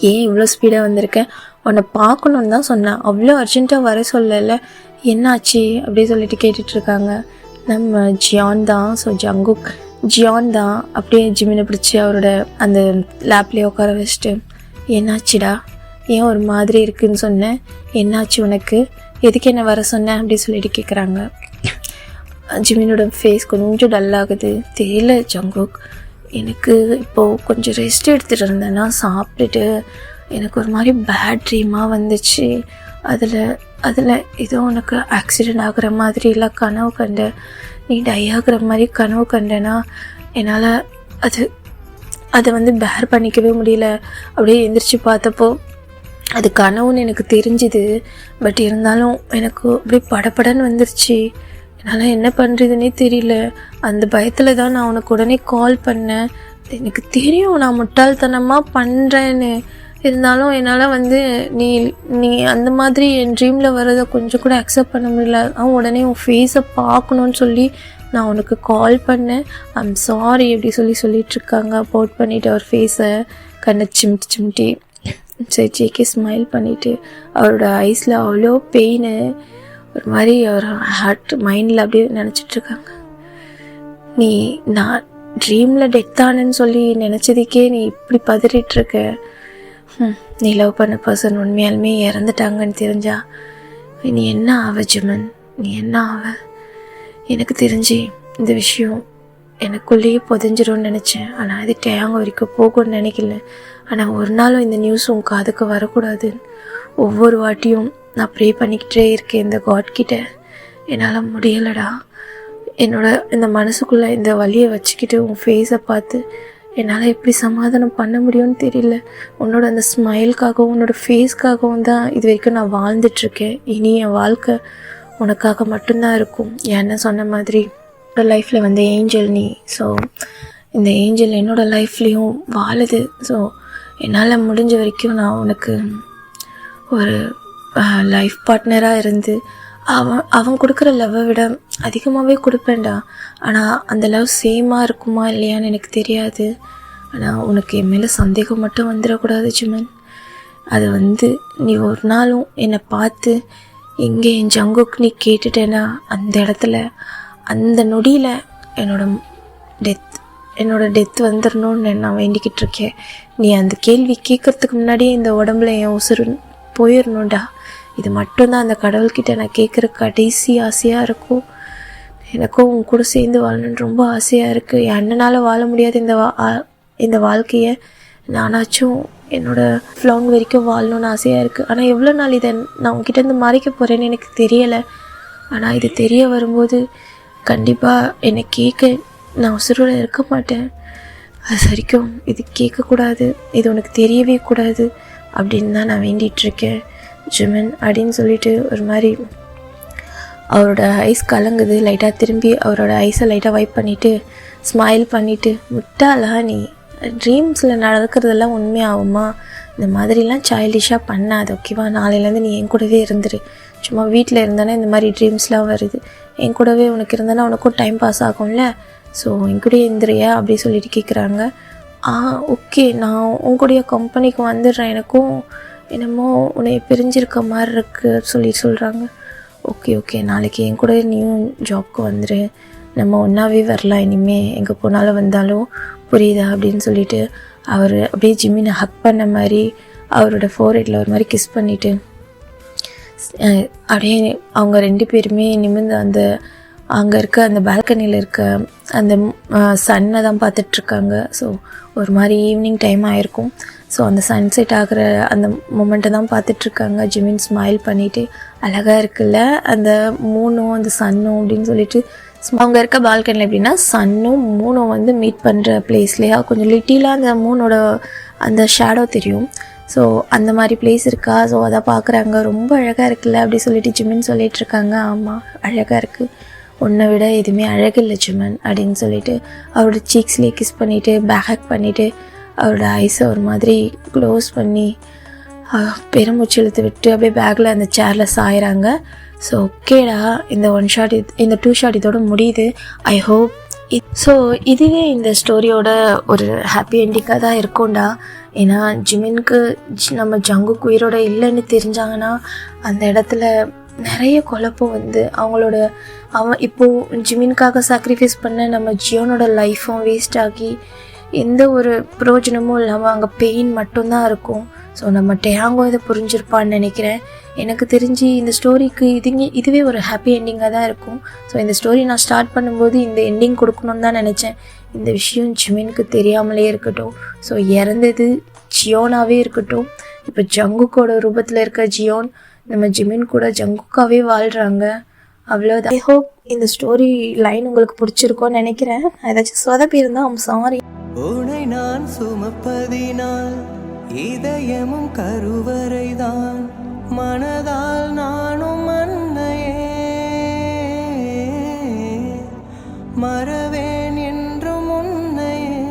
ஏன் இவ்வளோ ஸ்பீடாக வந்திருக்கேன், உன்னை பார்க்கணுன்னு தான் சொன்னேன், அவ்வளோ அர்ஜென்ட்டாக வர சொல்லலை, என்னாச்சு அப்படி சொல்லிட்டு கேட்டுட்ருக்காங்க. நம்ம ஜியான் தான். ஸோ ஜியான் தான் அப்படியே ஜிமினை பிடிச்சி அவரோட அந்த லேப்லேயே உட்கார வச்சுட்டு, என்னாச்சுடா, ஏன் ஒரு மாதிரி இருக்குதுன்னு சொன்னேன், என்னாச்சு உனக்கு, எதுக்கு என்ன வர சொன்னேன் அப்படி சொல்லிட்டு கேட்குறாங்க. ஜிமினோட ஃபேஸ் கொஞ்சம் டல்லாகுது. தெரியல ஜங்குக், எனக்கு இப்போது கொஞ்சம் ரெஸ்ட் எடுத்துகிட்டு இருந்தேன்னா சாப்பிட்டுட்டு எனக்கு ஒரு மாதிரி பேட் ட்ரீமாக வந்துச்சு. அதில் ஏதோ உனக்கு ஆக்சிடெண்ட் ஆகுற மாதிரி இல்லை கனவு கண்ட, நீ டை ஆகுற மாதிரி கனவு கண்டேன்னா என்னால் அதை வந்து பேர் பண்ணிக்கவே முடியல. அப்படியே எந்திரிச்சு பார்த்தப்போ அது கனவுன்னு எனக்கு தெரிஞ்சுது. பட் இருந்தாலும் எனக்கு அப்படியே படப்படன்னு வந்துருச்சு. என்னால் என்ன பண்ணுறதுன்னே தெரியல. அந்த பயத்தில் தான் நான் உனக்கு உடனே கால் பண்ணேன். எனக்கு தெரியும் நான் முட்டாள்தனமாக பண்ணுறேன்னு. இருந்தாலும் என்னால் வந்து நீ அந்த மாதிரி என் ட்ரீமில் வர்றதை கொஞ்சம் கூட அக்செப்ட் பண்ண முடியல. உடனே உன் ஃபேஸை பார்க்கணுன்னு சொல்லி நான் உனக்கு கால் பண்ணேன். ஐம் சாரி அப்படி சொல்லிகிட்ருக்காங்க. போட் பண்ணிவிட்டு அவர் ஃபேஸை கண்ணை சிமிட்டி சரி ஜேகே ஸ்மைல் பண்ணிவிட்டு அவரோட ஐஸில் அவ்வளோ பெயின், ஒரு மாதிரி அவர் ஹார்ட் மைண்டில் அப்படியே நினச்சிட்ருக்காங்க. நான் ட்ரீமில் டெத்தானன்னு சொல்லி நினச்சதுக்கே நீ இப்படி பதறிட்டுருக்க. நீ லவ் பண்ண பர்சன் உண்மையாலுமே இறந்துட்டாங்கன்னு தெரிஞ்சா நீ என்ன ஆவ ஜிமன், நீ என்ன ஆவ? எனக்கு தெரிஞ்சு இந்த விஷயம் எனக்குள்ளேயே புதைஞ்சிரும்னு நினச்சேன். ஆனால் அது டேங்க வரைக்கும் போகும்னு நினைக்கல. ஆனால் ஒரு நாளும் இந்த நியூஸ் உன் காதுக்கு வரக்கூடாதுன்னு ஒவ்வொரு வாட்டியும் நான் ப்ரே பண்ணிக்கிட்டே இருக்கேன் இந்த காட்கிட்ட. என்னால் முடியலடா. என்னோட இந்த மனசுக்குள்ளே இந்த வலியை வச்சுக்கிட்டு உன் ஃபேஸை பார்த்து என்னால் எப்படி சமாதானம் பண்ண முடியும்னு தெரியல. உன்னோட அந்த ஸ்மைல்காகவும் உன்னோட ஃபேஸ்க்காகவும் தான் இது வரைக்கும் நான் வாழ்ந்துட்டுருக்கேன். இனி என் வாழ்க்கை உனக்காக மட்டும்தான் இருக்கும். ஏன்னா சொன்ன மாதிரி என்னோடய லைஃப்பில் வந்து ஏஞ்சல் நீ. ஸோ இந்த ஏஞ்சல் என்னோடய லைஃப்லேயும் வாழுது. ஸோ என்னால் முடிஞ்ச வரைக்கும் நான் உனக்கு ஒரு லைஃப் பார்ட்னராக இருந்து அவன் கொடுக்குற லவ்வை விட அதிகமாகவே கொடுப்பேன்டா. ஆனால் அந்த லவ் சேமாக இருக்குமா இல்லையான்னு எனக்கு தெரியாது. ஆனால் உனக்கு என் மேலே சந்தேகம் மட்டும் வந்துடக்கூடாது ஜிமன். அது வந்து நீ ஒரு நாளும் என்னை பார்த்து எங்கே என் ஜங்குக்கு நீ கேட்டுட்டேன்னா அந்த இடத்துல அந்த நொடியில் என்னோட டெத் வந்துடணும்னு நான் வேண்டிக்கிட்டு இருக்கேன். நீ அந்த கேள்வி கேட்குறதுக்கு முன்னாடியே இந்த உடம்புல என் உசுறு போயிடணும்டா. இது மட்டும்தான் அந்த கடவுள்கிட்ட நான் கேட்குற கடைசி ஆசையாக இருக்கும். எனக்கும் உன் கூட சேர்ந்து வாழணுன்னு ரொம்ப ஆசையாக இருக்குது. என் அண்ணனால் வாழ முடியாது இந்த வாழ்க்கையை. நானாச்சும் என்னோடய ஃப்ளாங் வரைக்கும் வாழணுன்னு ஆசையாக இருக்குது. ஆனால் எவ்வளோ நாள் இதை நான் உங்ககிட்டேருந்து மறைக்க போகிறேன்னு எனக்கு தெரியலை. ஆனால் இது தெரிய வரும்போது கண்டிப்பாக என்னை கேட்க நான் உசுரோடு இருக்க மாட்டேன். அது வரைக்கும் இது கேட்கக்கூடாது, இது உனக்கு தெரியவே கூடாது அப்படின்னு தான் நான் வேண்டிகிட்ருக்கேன் ஜிமன் அப்படின்னு சொல்லிட்டு ஒரு மாதிரி அவரோட ஐஸ் கலங்குது. லைட்டாக திரும்பி அவரோட ஐஸை லைட்டாக வைப் பண்ணிவிட்டு ஸ்மைல் பண்ணிவிட்டு, முட்டாளா நீ, ட்ரீம்ஸில் நடக்கிறதெல்லாம் உண்மையாகுமா? இந்த மாதிரிலாம் சைல்டிஷாக பண்ணாது, ஓகேவா? நாளையிலேருந்து நீ என் கூடவே இருந்துரு. சும்மா வீட்டில் இருந்தானே இந்த மாதிரி ட்ரீம்ஸ்லாம் வருது. என் கூடவே உனக்கு இருந்தானா உனக்கும் டைம் பாஸ் ஆகும்ல. ஸோ என் கூட இருந்துறியா அப்படி சொல்லிட்டு கேட்குறாங்க. ஓகே, நான் உங்களுடைய கம்பெனிக்கு வந்துடுறேன், எனக்கும் என்னமோ உன்னை பிரிஞ்சிருக்க மாதிரி இருக்குது சொல்கிறாங்க. ஓகே, நாளைக்கு என் கூட நீயும் ஜாப்க்கு வந்துடு, நம்ம ஒன்றாவே வரலாம், இனிமேல் எங்கே போனாலும் வந்தாலும், புரியுதா அப்படின்னு சொல்லிட்டு அவர் அப்படியே ஜிம்மினை ஹக் பண்ண மாதிரி அவரோட ஃபோர்ஹெட்டில் ஒரு மாதிரி கிஸ் பண்ணிவிட்டு அப்படியே அவங்க 2 பேருமே நிமிர்ந்து அங்கே இருக்க அந்த பால்கனியில் இருக்க அந்த சன்னை தான் பார்த்துட்ருக்காங்க. ஸோ ஒரு மாதிரி ஈவினிங் டைம் ஆகிருக்கும். ஸோ அந்த சன்செட் ஆகிற அந்த மொமெண்ட்டை தான் பார்த்துட்ருக்காங்க. ஜிமின் ஸ்மைல் பண்ணிவிட்டு, அழகாக இருக்குல்ல அந்த மூணும் அந்த சன்னும் அப்படின்னு சொல்லிட்டு. அவங்க இருக்க பால்கனியில் எப்படின்னா சன்னும் மூணும் வந்து மீட் பண்ணுற பிளேஸ்லையா கொஞ்சம் லிட்டிலாக அந்த மூனோட அந்த ஷேடோ தெரியும். ஸோ அந்த மாதிரி பிளேஸ் இருக்கா. ஸோ அதை பார்க்குறாங்க. ரொம்ப அழகாக இருக்குல்ல அப்படி சொல்லிட்டு ஜிமின் சொல்லிகிட்ருக்காங்க. ஆமாம், அழகாக இருக்குது, உன்னை விட எதுவுமே அழகில்லை ஜிமன் அப்படின்னு சொல்லிட்டு அவரோட சீக்ஸ்லேயே கிஸ் பண்ணிவிட்டு பேக் பண்ணிவிட்டு அவரோட ஐஸை ஒரு மாதிரி க்ளோஸ் பண்ணி பெருமூச்சு இழுத்து விட்டு அப்படியே பேக்கில் அந்த சேரில் சாயிறாங்க. ஸோ ஓகேடா, இந்த 1 ஷாட் இந்த 2 ஷாட் இதோட முடியுது. ஐ ஹோப் ஸோ இதுவே இந்த ஸ்டோரியோட ஒரு ஹாப்பி எண்டிங்காக தான் இருக்கும்டா. ஏன்னா ஜிமினுக்கு நம்ம ஜங்குக்கு உயிரோட இல்லைன்னு தெரிஞ்சாங்கன்னா அந்த இடத்துல நிறைய குழப்பம் வந்து அவன் இப்போது ஜிமினுக்காக சாக்ரிஃபைஸ் பண்ண நம்ம ஜியோனோட லைஃப்பும் வேஸ்ட் ஆகி எந்த ஒரு பிரயோஜனமும் இல்லாமல் அங்கே பெயின் மட்டும்தான் இருக்கும். ஸோ நம்ம டேங்கோ இதை புரிஞ்சிருப்பான்னு நினைக்கிறேன். எனக்கு தெரிஞ்சு இந்த ஸ்டோரிக்கு இதுவே ஒரு ஹாப்பி எண்டிங்காக தான் இருக்கும். ஸோ இந்த ஸ்டோரி நான் ஸ்டார்ட் பண்ணும்போது இந்த எண்டிங் கொடுக்கணுன்னு தான் நினச்சேன். இந்த விஷயம் ஜிமினுக்கு தெரியாமலே இருக்கட்டும். ஸோ இறந்தது ஜியோனாவே இருக்கட்டும். இப்போ ஜங்குக்கோட ரூபத்தில் இருக்க ஜியோன் நம்ம ஜிமின் கூட ஜங்குக்காவே வாழ்கிறாங்க. அவ்வளோதான். ஐ ஹோப் இந்த ஸ்டோரி லைன் உங்களுக்கு பிடிச்சிருக்கோன்னு நினைக்கிறேன். ஏதாச்சும் சொதப்பி இருந்தால் ஐம் சாரி. உன்னை நான் சுமப்பதினால் இதயமும் கருவறைதான், மனதால் நானும் அன்னையே மறவேன் என்றும் உன்னையே.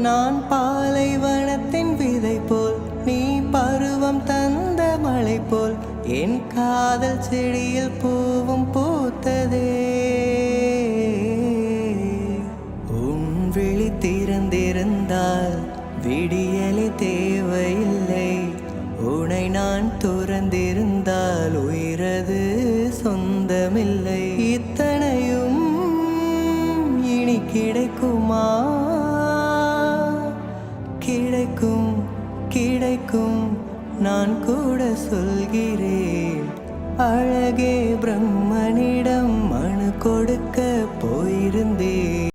நான் பாலைவனத்தின் விதை போல், நீ பருவம் தந்த மழை போல், என் காதல் செடியில் பூவும் பூத்ததே. உன் விழி திறந்திருந்தால் விடியலே தேவையில்லை, உன்னை நான் துறந்திருந்தால் உயிரது சொந்தமில்லை. இத்தனையும் இனி கிடைக்குமா? கிடைக்கும் நான் கூட சொல்கிறேன். அழகே பிரம்மனிடம் மனு கொடுக்க போயிருந்தேன்.